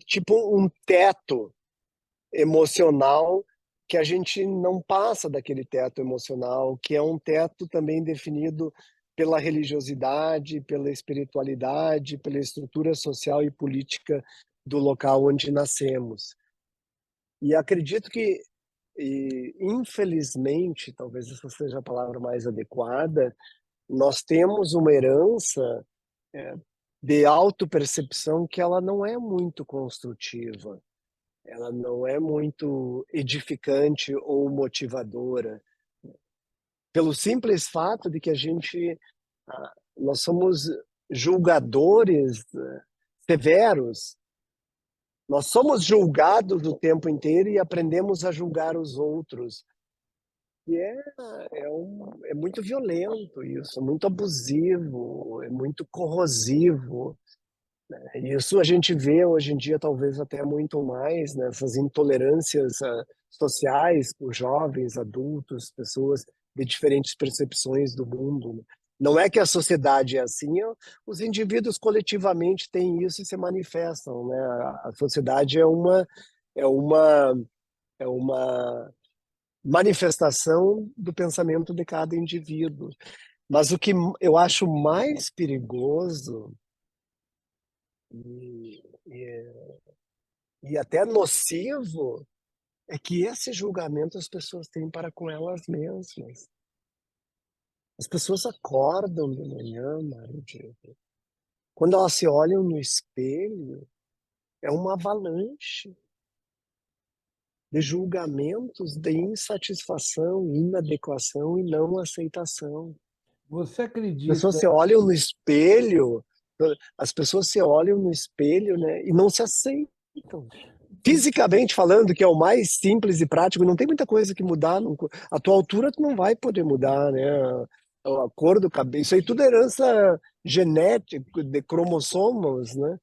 tipo um teto emocional que a gente não passa daquele teto emocional, que é um teto também definido pela religiosidade, pela espiritualidade, pela estrutura social e política do local onde nascemos. E acredito que, infelizmente, talvez essa seja a palavra mais adequada, nós temos uma herança de autopercepção que ela não é muito construtiva, ela não é muito edificante ou motivadora, pelo simples fato de que nós somos julgadores severos, nós somos julgados o tempo inteiro e aprendemos a julgar os outros. E é muito violento isso, é muito abusivo, é muito corrosivo. Isso a gente vê hoje em dia, talvez até muito mais, nessas intolerâncias sociais por jovens, adultos, pessoas de diferentes percepções do mundo, né? Não é que a sociedade é assim, os indivíduos coletivamente têm isso e se manifestam, né? A sociedade é uma, é uma manifestação do pensamento de cada indivíduo. Mas o que eu acho mais perigoso e, e, e até nocivo é que esse julgamento as pessoas têm para com elas mesmas. As pessoas acordam de manhã, Mário Diego. Quando elas se olham no espelho, é uma avalanche de julgamentos, de insatisfação, inadequação e não aceitação. Você As pessoas acredita? se olham no espelho, as pessoas se olham no espelho, né, e não se aceitam. Fisicamente falando, que é o mais simples e prático, não tem muita coisa que mudar. A tua altura tu não vai poder mudar, né? A cor do cabelo, isso aí tudo é herança genética, de cromossomos, né?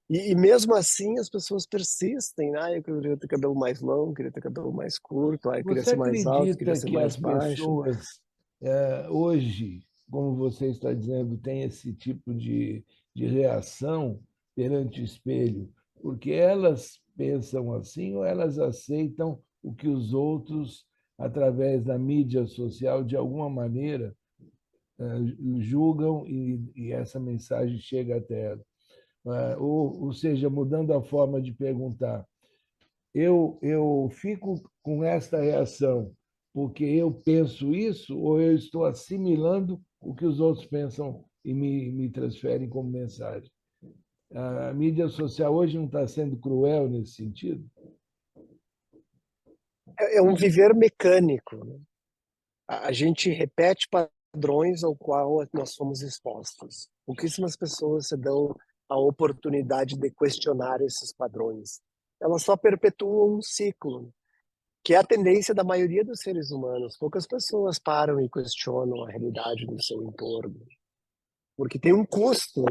E mesmo assim as pessoas persistem, né? Ah, eu queria ter cabelo mais longo, queria ter cabelo mais curto, ah, eu queria Você ser mais alto, queria acredita ser que mais as baixo. pessoas hoje, como você está dizendo, têm esse tipo de reação perante o espelho, porque elas pensam assim ou elas aceitam o que os outros, através da mídia social, de alguma maneira, julgam e essa mensagem chega até elas? Ou seja, mudando a forma de perguntar, eu fico com esta reação porque eu penso isso ou eu estou assimilando o que os outros pensam e me transferem como mensagem? A mídia social hoje não está sendo cruel nesse sentido? É um viver mecânico, né? A gente repete padrões ao qual nós fomos expostos. Pouquíssimas pessoas se dão a oportunidade de questionar esses padrões. Elas só perpetuam um ciclo, que é a tendência da maioria dos seres humanos. Poucas pessoas param e questionam a realidade do seu entorno, porque tem um custo.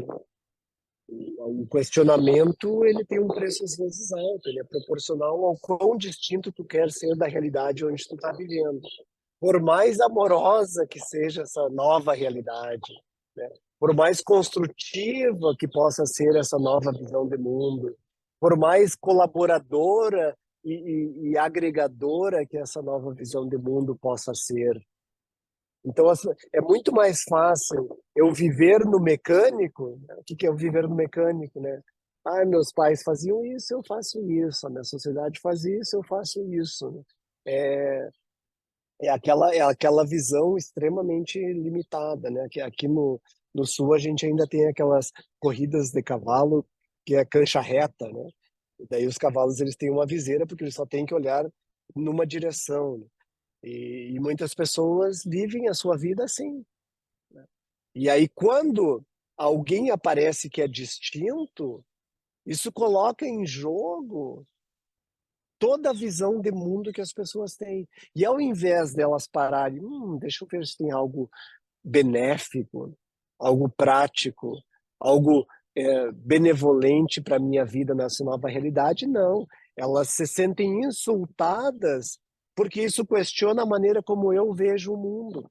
O questionamento, ele tem um preço às vezes alto, ele é proporcional ao quão distinto tu quer ser da realidade onde tu está vivendo. Por mais amorosa que seja essa nova realidade, né? Por mais construtiva que possa ser essa nova visão de mundo, por mais colaboradora e agregadora que essa nova visão de mundo possa ser. Então, é muito mais fácil eu viver no mecânico. Né? O que que é eu viver no mecânico, né? Ah, meus pais faziam isso, eu faço isso. A minha sociedade faz isso, eu faço isso. Né? É, é aquela visão extremamente limitada, né? Que aqui no sul a gente ainda tem aquelas corridas de cavalo que é cancha reta, né? E daí os cavalos eles têm uma viseira porque eles só têm que olhar numa direção. Né? E muitas pessoas vivem a sua vida assim. E aí quando alguém aparece que é distinto, isso coloca em jogo toda a visão de mundo que as pessoas têm. E ao invés delas pararem, deixa eu ver se tem algo benéfico, algo prático, algo benevolente para a minha vida nessa nova realidade, não. Elas se sentem insultadas porque isso questiona a maneira como eu vejo o mundo,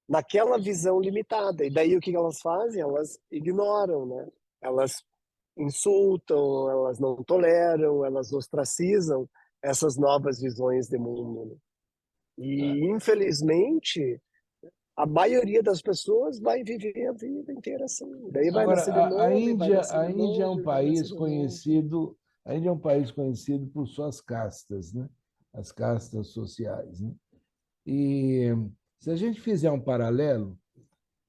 naquela visão limitada. E daí o que elas fazem? Elas ignoram, né? Elas insultam, elas não toleram, elas ostracizam essas novas visões de mundo. Né? E, infelizmente, a maioria das pessoas vai viver a vida inteira assim. Daí vai Agora, nascer de novo, e vai nascer A de Índia é novo, um e vai nascer país de novo. conhecido, a Índia é um país conhecido por suas castas, né? As castas sociais, né? E se a gente fizer um paralelo,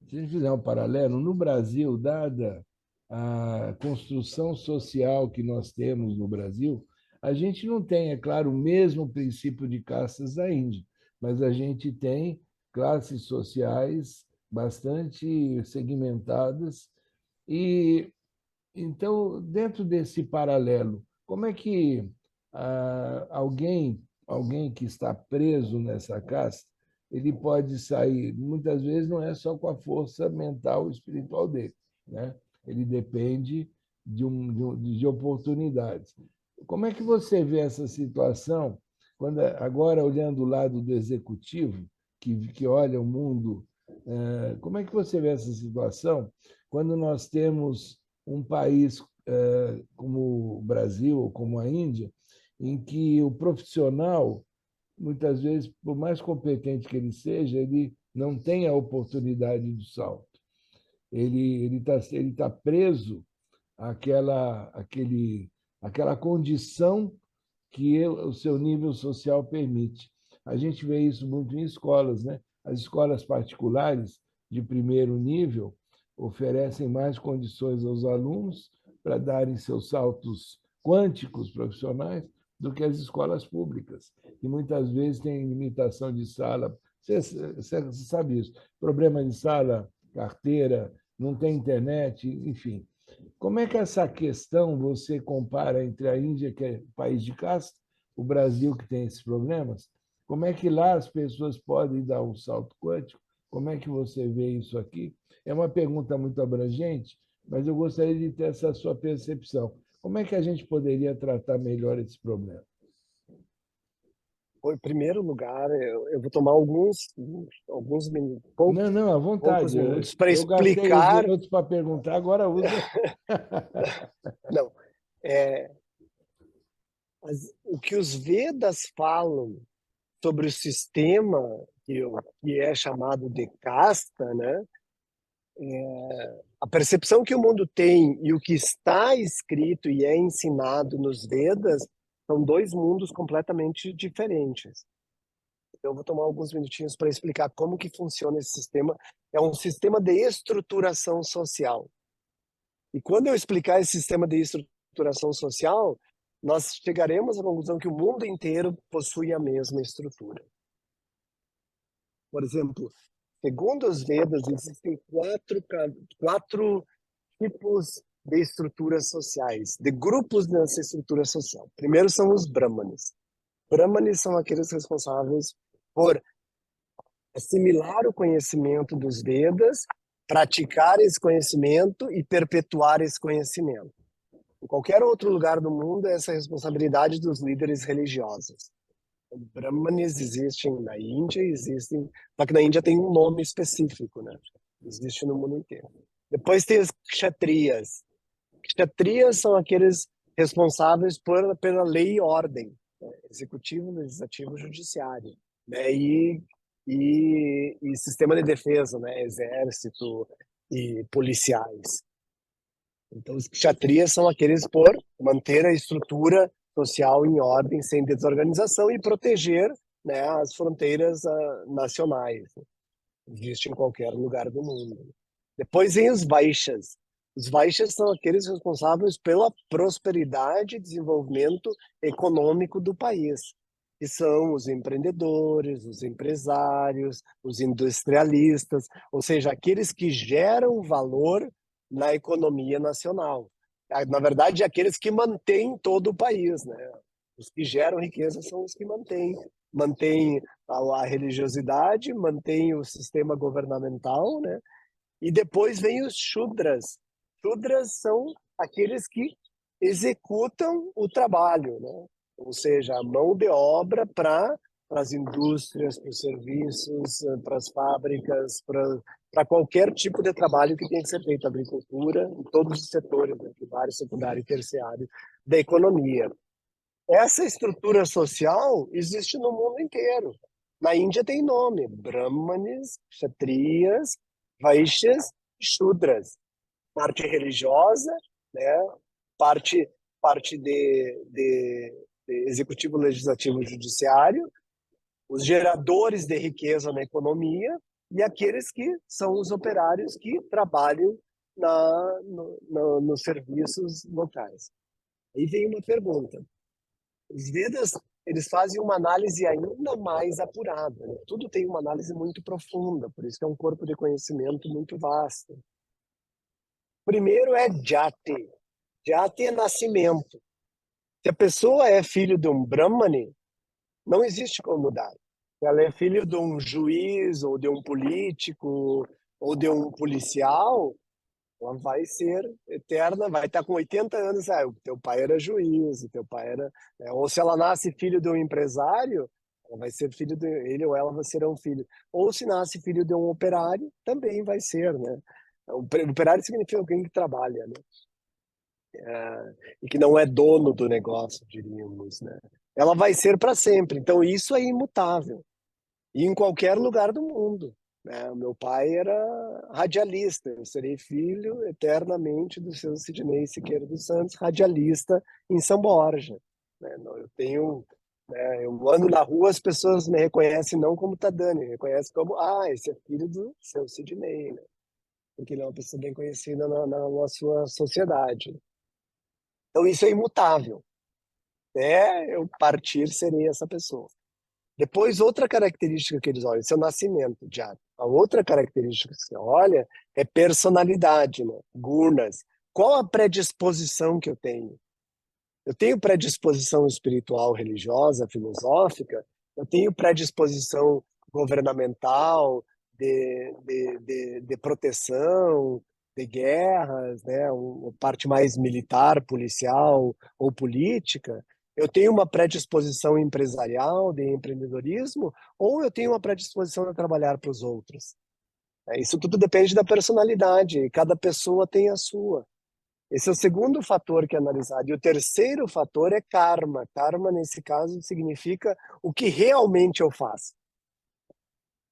se a gente fizer um paralelo, no Brasil, dada a construção social que nós temos no Brasil, a gente não tem, é claro, o mesmo princípio de castas da Índia, mas a gente tem classes sociais bastante segmentadas e então, dentro desse paralelo, como é que alguém que está preso nessa casta, ele pode sair? Muitas vezes não é só com a força mental e espiritual dele, né? Ele depende de oportunidades. Como é que você vê essa situação, quando agora olhando o lado do executivo, que olha o mundo, como é que você vê essa situação quando nós temos um país como o Brasil ou como a Índia, em que o profissional muitas vezes, por mais competente que ele seja, ele não tem a oportunidade do salto. Ele tá preso àquela condição que o seu nível social permite. A gente vê isso muito em escolas, né? As escolas particulares de primeiro nível oferecem mais condições aos alunos para darem seus saltos quânticos profissionais do que as escolas públicas, que muitas vezes têm limitação de sala. Você sabe isso. Problema de sala, carteira, não tem internet, enfim. Como é que essa questão você compara entre a Índia, que é país de caste, o Brasil, que tem esses problemas? Como é que lá as pessoas podem dar um salto quântico? Como é que você vê isso aqui? É uma pergunta muito abrangente, mas eu gostaria de ter essa sua percepção. Como é que a gente poderia tratar melhor esse problema? Em primeiro lugar, eu vou tomar alguns minutos, Não, não, à poucos vontade. minutos para Eu gastei os explicar. minutos para perguntar, agora usa. Não, é, o que os Vedas falam sobre o sistema que é chamado de casta, né? A percepção que o mundo tem e o que está escrito e é ensinado nos Vedas são dois mundos completamente diferentes. Eu vou tomar alguns minutinhos para explicar como que funciona esse sistema. É um sistema de estruturação social. E quando eu explicar esse sistema de estruturação social, nós chegaremos à conclusão que o mundo inteiro possui a mesma estrutura. Por exemplo, segundo os Vedas, existem quatro tipos de estruturas sociais, de grupos nessa estrutura social. Primeiro são os Brahmanes. Brahmanes são aqueles responsáveis por assimilar o conhecimento dos Vedas, praticar esse conhecimento e perpetuar esse conhecimento. Em qualquer outro lugar do mundo, essa é a responsabilidade dos líderes religiosos. Brahmanes existem na Índia, só que na Índia tem um nome específico, né? Existe no mundo inteiro. Depois tem os kshatriyas. Kshatriyas são aqueles responsáveis pela lei e ordem, né? Executivo, legislativo, judiciário, né? E sistema de defesa, né? Exército e policiais. Então, os kshatriyas são aqueles por manter a estrutura social em ordem, sem desorganização e proteger, né, as fronteiras nacionais. Existe em qualquer lugar do mundo. Depois vem os Vaishyas. Os Vaishyas são aqueles responsáveis pela prosperidade e desenvolvimento econômico do país, que são os empreendedores, os empresários, os industrialistas, ou seja, aqueles que geram valor na economia nacional. Na verdade, aqueles que mantêm todo o país, né? Os que geram riqueza são os que mantêm a religiosidade, mantêm o sistema governamental, né? E depois vem os Shudras. Shudras são aqueles que executam o trabalho, né? Ou seja, a mão de obra para as indústrias, para os serviços, para as fábricas, para qualquer tipo de trabalho que tem que ser feito, agricultura, em todos os setores, né? Primário, secundário e terciário da economia. Essa estrutura social existe no mundo inteiro. Na Índia tem nome: Brahmanes, Kshatriyas, Vaishyas, Shudras. Parte religiosa, né? parte, parte de executivo, legislativo e judiciário, os geradores de riqueza na economia e aqueles que são os operários que trabalham nos serviços locais. Aí vem uma pergunta. Os Vedas, eles fazem uma análise ainda mais apurada, né? Tudo tem uma análise muito profunda, por isso que é um corpo de conhecimento muito vasto. Primeiro é Jati. Jati é nascimento. Se a pessoa é filho de um Brahmane, não existe como mudar. Se ela é filho de um juiz, ou de um político, ou de um policial, ela vai ser eterna, vai estar com 80 anos. Ah, o teu pai era juiz, o teu pai era. Né? Ou se ela nasce filho de um empresário, ela vai ser filho de ele ou ela serão filho. Ou se nasce filho de um operário, também vai ser, né? O operário significa alguém que trabalha, né? E que não é dono do negócio, diríamos, né? ela vai ser para sempre. Então, isso é imutável. E em qualquer lugar do mundo, né? O meu pai era radialista, eu serei filho eternamente do seu Sidnei Siqueira dos Santos, radialista em São Borja. Né? Eu tenho, né, eu ando na rua, as pessoas me reconhecem não como Tadani, me reconhecem como, esse é filho do seu Sidnei, né? Porque ele é uma pessoa bem conhecida na sua sociedade. Então isso é imutável. Até eu partir, serei essa pessoa. Depois, outra característica que eles olham, seu nascimento, já. A outra característica que você olha é personalidade, né? Gunas. Qual a predisposição que eu tenho? Eu tenho predisposição espiritual, religiosa, filosófica, eu tenho predisposição governamental, de proteção, de guerras, né? Uma parte mais militar, policial ou política. Eu tenho uma predisposição empresarial, de empreendedorismo, ou eu tenho uma predisposição a trabalhar para os outros. Isso tudo depende da personalidade, e cada pessoa tem a sua. Esse é o segundo fator que é analisado. E o terceiro fator é karma. Karma, nesse caso, significa o que realmente eu faço.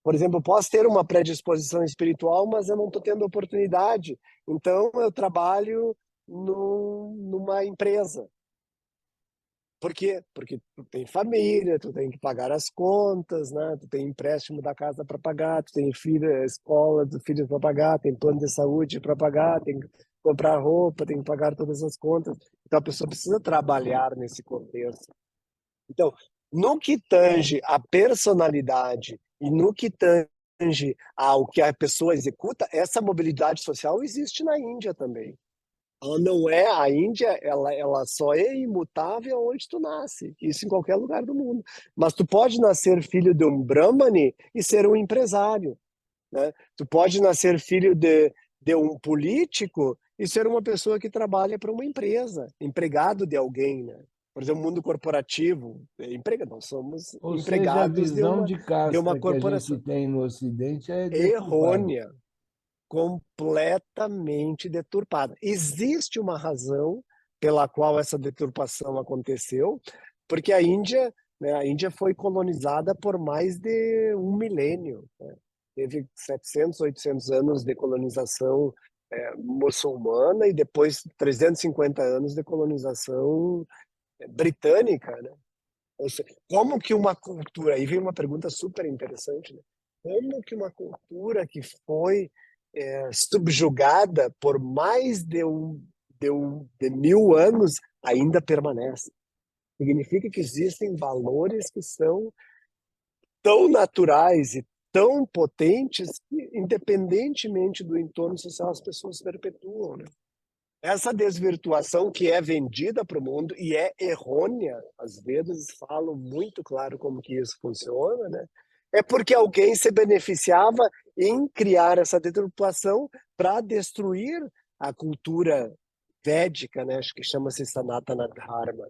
Por exemplo, eu posso ter uma predisposição espiritual, mas eu não estou tendo oportunidade. Então, eu trabalho numa empresa. Por quê? Porque tu tem família, tu tem que pagar as contas, né? Tu tem empréstimo da casa para pagar, tu tem filho, escola dos filhos para pagar, tem plano de saúde para pagar, tem que comprar roupa, tem que pagar todas as contas. Então a pessoa precisa trabalhar nesse contexto. Então, no que tange a personalidade e no que tange ao que a pessoa executa, essa mobilidade social existe na Índia também. Ela não é a Índia, ela só é imutável onde tu nasce, isso em qualquer lugar do mundo. Mas tu pode nascer filho de um Brahmane e ser um empresário, né? Tu pode nascer filho de um político e ser uma pessoa que trabalha para uma empresa, empregado de alguém, né? Por exemplo, mundo corporativo, nós somos Ou seja, a empregados visão de de uma casta que a gente corporação. tem no Ocidente é deturpada. Errônea, completamente deturpada. Existe uma razão pela qual essa deturpação aconteceu, porque a Índia foi colonizada por mais de um milênio, né? Teve 700, 800 anos de colonização muçulmana e depois 350 anos de colonização britânica, né? Ou seja, como que uma cultura, aí vem uma pergunta super interessante, né? Como que uma cultura que foi subjugada por mais de 1000 anos ainda permanece? Significa que existem valores que são tão naturais e tão potentes que, independentemente do entorno social, as pessoas perpetuam, né? Essa desvirtuação que é vendida para o mundo e é errônea, às vezes falam muito claro como que isso funciona, né? É porque alguém se beneficiava em criar essa deturpação para destruir a cultura védica, né? Acho que chama-se Sanatana Dharma.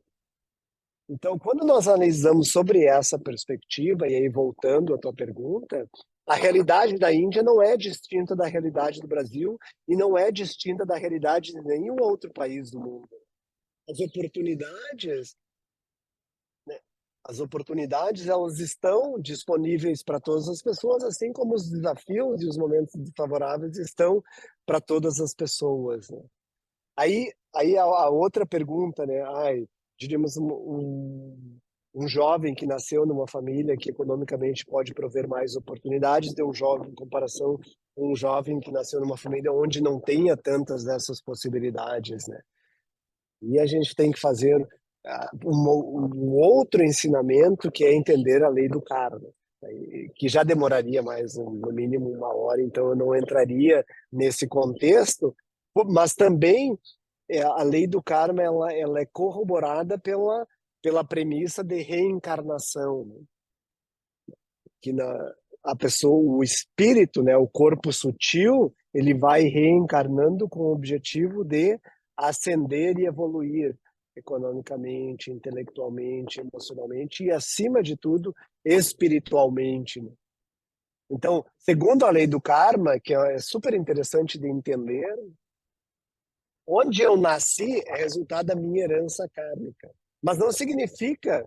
Então, quando nós analisamos sobre essa perspectiva, e aí voltando à tua pergunta, a realidade da Índia não é distinta da realidade do Brasil e não é distinta da realidade de nenhum outro país do mundo. As oportunidades, né, as oportunidades elas estão disponíveis para todas as pessoas, assim como os desafios e os momentos desfavoráveis estão para todas as pessoas, né? Aí a outra pergunta, né? Diríamos um jovem que nasceu numa família que economicamente pode prover mais oportunidades de um jovem em comparação com um jovem que nasceu numa família onde não tenha tantas dessas possibilidades, né? E a gente tem que fazer um outro ensinamento que é entender a lei do karma, que já demoraria mais no mínimo 1 hora, então eu não entraria nesse contexto, mas também a lei do karma ela é corroborada pela premissa de reencarnação, né? Que a pessoa, o espírito, né, o corpo sutil, ele vai reencarnando com o objetivo de ascender e evoluir economicamente, intelectualmente, emocionalmente e, acima de tudo, espiritualmente, né? Então, segundo a lei do karma, que é super interessante de entender, onde eu nasci é resultado da minha herança kármica. Mas não significa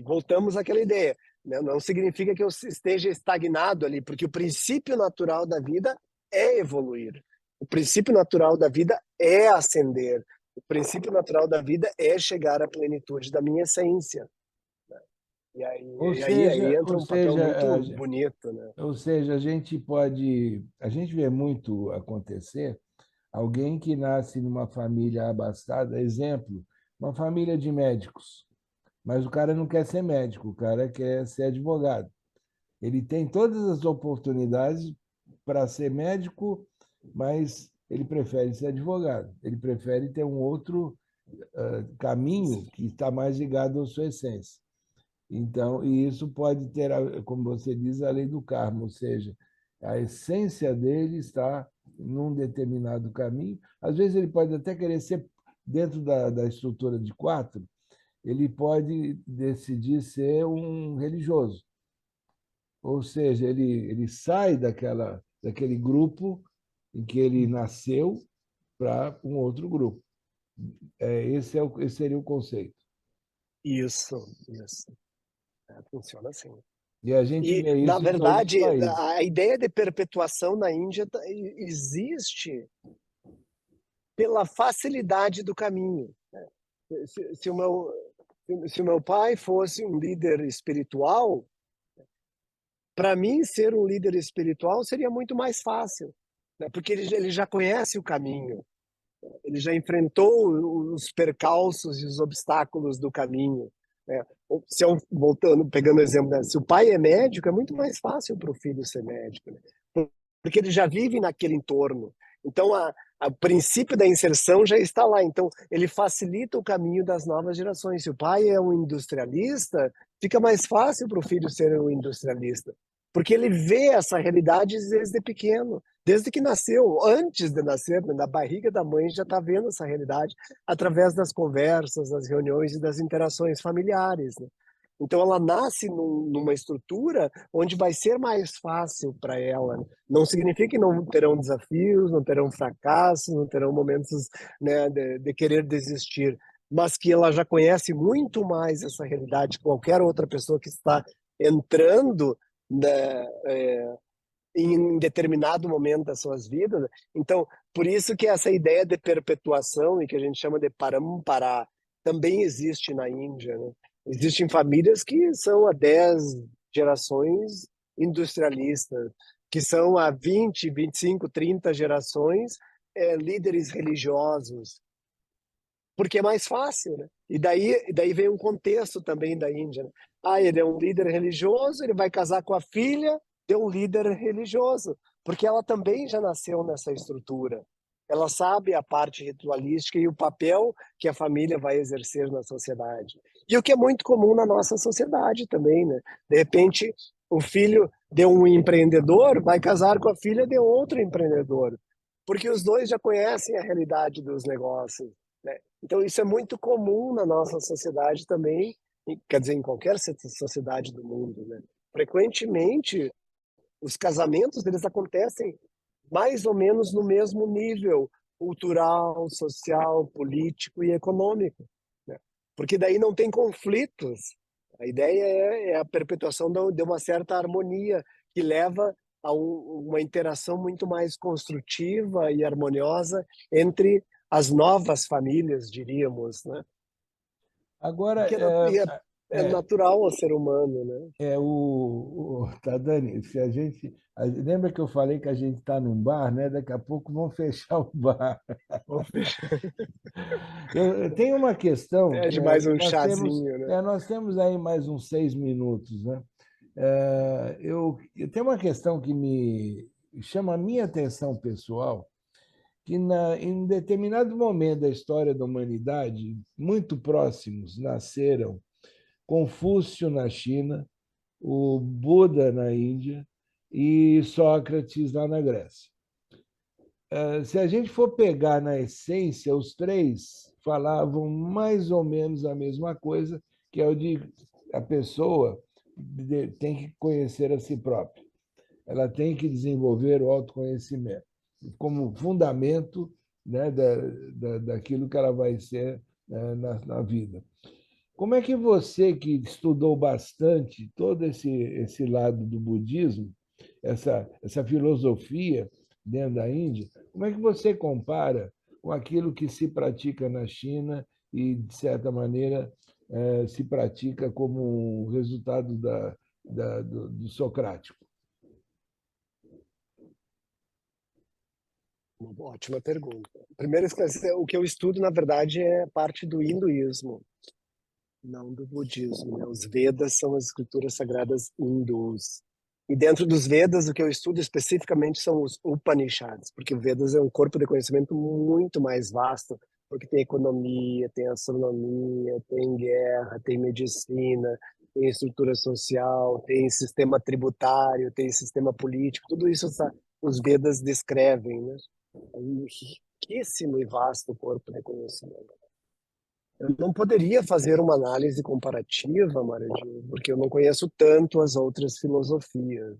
voltamos àquela ideia, né? Não significa que eu esteja estagnado ali, porque o princípio natural da vida é evoluir. O princípio natural da vida é ascender. O princípio natural da vida é chegar à plenitude da minha essência. E aí entra Ou um papel seja, muito bonito, né? a gente pode, a gente vê muito acontecer alguém que nasce numa família abastada, exemplo, uma família de médicos, mas o cara não quer ser médico, o cara quer ser advogado. Ele tem todas as oportunidades para ser médico, mas ele prefere ser advogado. Ele prefere ter um outro caminho que está mais ligado à sua essência. Então, e isso pode ter, como você diz, a lei do karma, ou seja, a essência dele está num determinado caminho. Às vezes ele pode até querer ser dentro da estrutura de quatro, ele pode decidir ser um religioso, ou seja, ele sai daquele grupo em que ele nasceu para um outro grupo. Esse seria o conceito. Isso. Funciona assim. E a gente E, vê na isso em todos os verdade, países. a ideia de perpetuação na Índia existe pela facilidade do caminho. Se o meu pai fosse um líder espiritual, para mim ser um líder espiritual seria muito mais fácil, né? Porque ele já conhece o caminho, ele já enfrentou os percalços e os obstáculos do caminho, né? Se eu, voltando, pegando o exemplo, né? Se o pai é médico, é muito mais fácil para o filho ser médico, né? Porque ele já vive naquele entorno. Então, o princípio da inserção já está lá. Então, ele facilita o caminho das novas gerações. Se o pai é um industrialista, fica mais fácil para o filho ser um industrialista, porque ele vê essa realidade desde pequeno, desde que nasceu, antes de nascer, na barriga da mãe, já está vendo essa realidade através das conversas, das reuniões e das interações familiares, né? Então ela nasce numa estrutura onde vai ser mais fácil para ela, né? Não significa que não terão desafios, não terão fracassos, não terão momentos, né, de querer desistir, mas que ela já conhece muito mais essa realidade que qualquer outra pessoa que está entrando, né, em determinado momento das suas vidas. Então, por isso que essa ideia de perpetuação e que a gente chama de parampara também existe na Índia, né? Existem famílias que são há 10 gerações industrialistas, que são há 20, 25, 30 gerações líderes religiosos, porque é mais fácil, né? E daí vem um contexto também da Índia, né? Ele é um líder religioso, ele vai casar com a filha de um líder religioso, porque ela também já nasceu nessa estrutura. Ela sabe a parte ritualística e o papel que a família vai exercer na sociedade. E o que é muito comum na nossa sociedade também, né? De repente, o filho de um empreendedor vai casar com a filha de outro empreendedor, porque os dois já conhecem a realidade dos negócios, né? Então, isso é muito comum na nossa sociedade também, quer dizer, em qualquer sociedade do mundo, né? Frequentemente, os casamentos eles acontecem mais ou menos no mesmo nível cultural, social, político e econômico, né? Porque daí não tem conflitos. A ideia é a perpetuação de uma certa harmonia que leva a uma interação muito mais construtiva e harmoniosa entre as novas famílias, diríamos, né? Agora, Que é é, natural ao ser humano, né? tá, Dani, se lembra que eu falei que a gente está num bar, né? Daqui a pouco vão fechar o bar. Eu tenho uma questão que Pede mais um chazinho, né? nós temos aí mais uns 6 minutos, né? Eu tenho uma questão que me chama a minha atenção pessoal, que em determinado momento da história da humanidade, muito próximos, nasceram Confúcio na China, o Buda na Índia e Sócrates lá na Grécia. Se a gente for pegar na essência, os três falavam mais ou menos a mesma coisa, que é o de a pessoa tem que conhecer a si própria. Ela tem que desenvolver o autoconhecimento como fundamento, né, daquilo que ela vai ser, na vida. Como é que você, que estudou bastante todo esse lado do budismo, essa filosofia dentro da Índia, como é que você compara com aquilo que se pratica na China e, de certa maneira, se pratica como um resultado do socrático? Uma ótima pergunta. Primeiro, esclarecer, o que eu estudo, na verdade, é parte do hinduísmo, não do budismo, né? Os Vedas são as escrituras sagradas hindus. E dentro dos Vedas, o que eu estudo especificamente são os Upanishads, porque o Vedas é um corpo de conhecimento muito mais vasto, porque tem economia, tem astronomia, tem guerra, tem medicina, tem estrutura social, tem sistema tributário, tem sistema político, tudo isso os Vedas descrevem, né? É um riquíssimo e vasto corpo de conhecimento. Eu não poderia fazer uma análise comparativa, Maradinho, porque eu não conheço tanto as outras filosofias,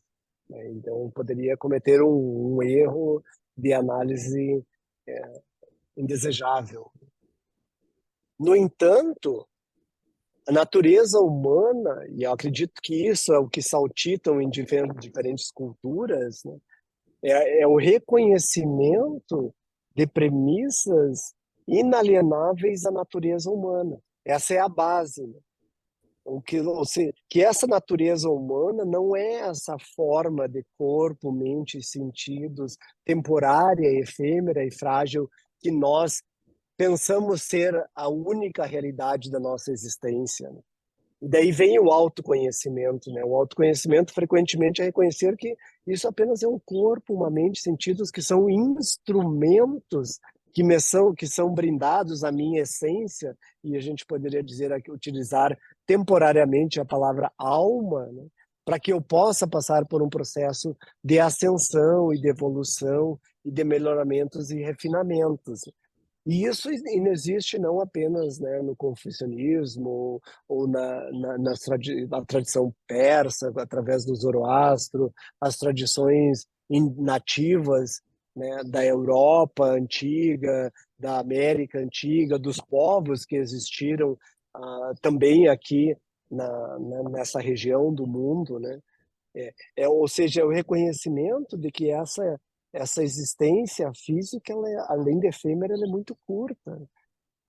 né? Então, eu poderia cometer um erro de análise indesejável. No entanto, a natureza humana, e eu acredito que isso é o que saltitam em diferentes culturas, né? É o reconhecimento de premissas inalienáveis da natureza humana. Essa é a base, né? Ou seja, que essa natureza humana não é essa forma de corpo, mente e sentidos temporária, efêmera e frágil que nós pensamos ser a única realidade da nossa existência, né? E daí vem o autoconhecimento, né? O autoconhecimento frequentemente é reconhecer que isso apenas é um corpo, uma mente, sentidos que são instrumentos que são brindados à minha essência, e a gente poderia dizer aqui, utilizar temporariamente a palavra alma, né? Para que eu possa passar por um processo de ascensão e de evolução e de melhoramentos e refinamentos. E isso existe não apenas, né, no confucionismo ou na tradição persa, através do Zoroastro, as tradições nativas, né, da Europa antiga, da América antiga, dos povos que existiram também aqui nessa região do mundo, né? Ou seja, é o reconhecimento de que essa existência física, além de efêmera, ela é muito curta.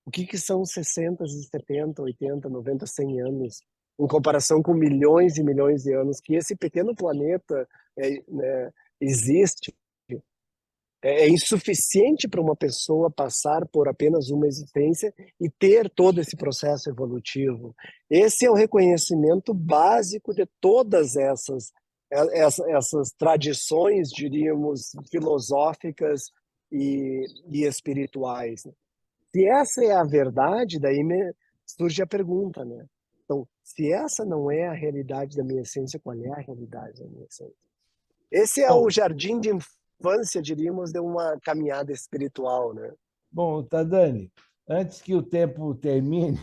O que são 60, 70, 80, 90, 100 anos em comparação com milhões e milhões de anos que esse pequeno planeta né, existe? É insuficiente para uma pessoa passar por apenas uma existência e ter todo esse processo evolutivo. Esse é o reconhecimento básico de todas essas tradições, diríamos, filosóficas e espirituais, né? Se essa é a verdade, daí surge a pergunta, né? Então, se essa não é a realidade da minha essência, qual é a realidade da minha essência? Esse é o Bom, jardim de infância, diríamos, de uma caminhada espiritual, né? bom, Tadani, antes que o tempo termine,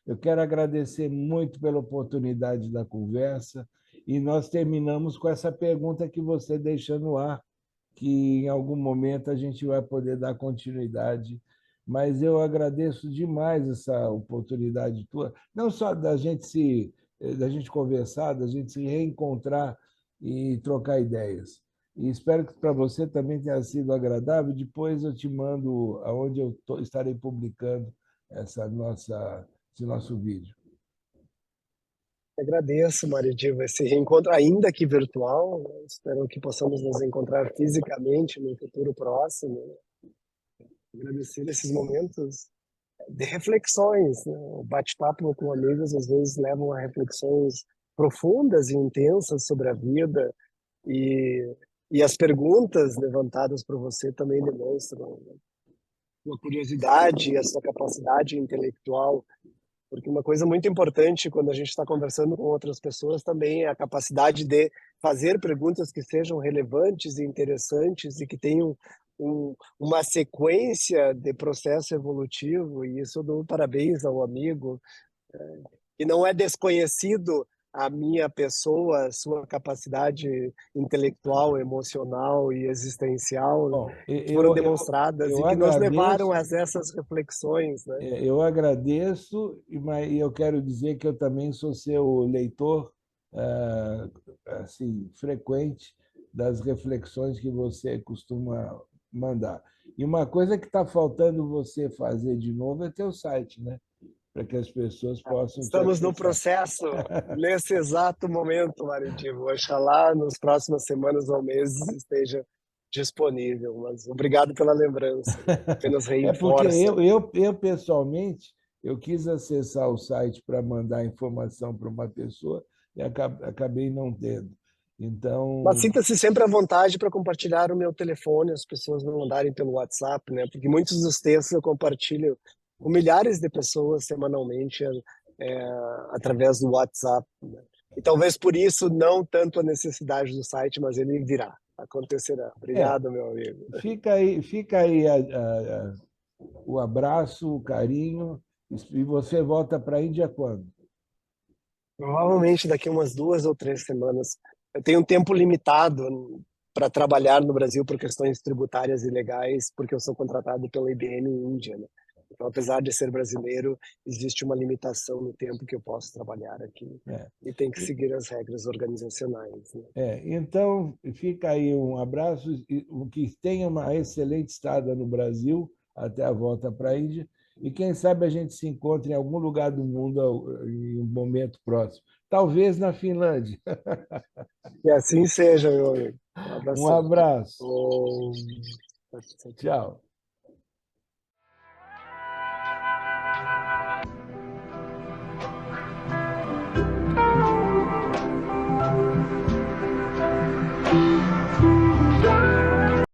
eu quero agradecer muito pela oportunidade da conversa e nós terminamos com essa pergunta que você deixa no ar, que em algum momento a gente vai poder dar continuidade. Mas eu agradeço demais essa oportunidade tua, não só da gente conversar, da gente se reencontrar e trocar ideias. E espero que para você também tenha sido agradável. Depois eu te mando aonde estarei publicando esse nosso vídeo. Agradeço, Maridiva, esse reencontro, ainda que virtual, né? Espero que possamos nos encontrar fisicamente no futuro próximo, né? Agradecer esses momentos de reflexões, né? O bate-papo com amigos às vezes levam a reflexões profundas e intensas sobre a vida e, e as perguntas levantadas por você também demonstram, né, sua curiosidade e a sua capacidade intelectual, porque uma coisa muito importante quando a gente está conversando com outras pessoas também é a capacidade de fazer perguntas que sejam relevantes e interessantes e que tenham uma sequência de processo evolutivo. E isso eu dou parabéns ao amigo, que não é desconhecido a minha pessoa, a sua capacidade intelectual, emocional e existencial Bom, foram demonstradas eu e que nos levaram agradeço. a essas reflexões, né? Eu agradeço, e eu quero dizer que eu também sou seu leitor assim, frequente das reflexões que você costuma mandar. E uma coisa que está faltando você fazer de novo é ter o site, né? Para que as pessoas possam te Estamos no acessar. processo nesse exato momento, Maritivo. Oxalá nos próximas semanas ou meses esteja disponível. Mas obrigado pela lembrança. Apenas É porque reforça. eu pessoalmente, eu quis acessar o site para mandar informação para uma pessoa e acabei não tendo. Mas Então, sinta-se sempre à vontade para compartilhar o meu telefone, as pessoas me mandarem pelo WhatsApp, né? Porque muitos dos textos eu compartilho com milhares de pessoas semanalmente é, através do WhatsApp, né? E talvez por isso não tanto a necessidade do site, mas ele virá, acontecerá. é, Obrigado, meu amigo. fica aí o abraço, o carinho, e você volta para a Índia quando? Provavelmente daqui umas 2 ou 3 semanas. Eu tenho um tempo limitado para trabalhar no Brasil por questões tributárias e legais, porque eu sou contratado pela IBM Índia, né? Então, apesar de ser brasileiro, existe uma limitação no tempo que eu posso trabalhar aqui É. e tem que seguir as regras organizacionais, né? Então, fica aí um abraço, que tenha uma excelente estada no Brasil, até a volta para a Índia, e quem sabe a gente se encontre em algum lugar do mundo em um momento próximo. Talvez na Finlândia. Que assim seja, meu amigo. Um Um abração. abraço. Oh, Tchau.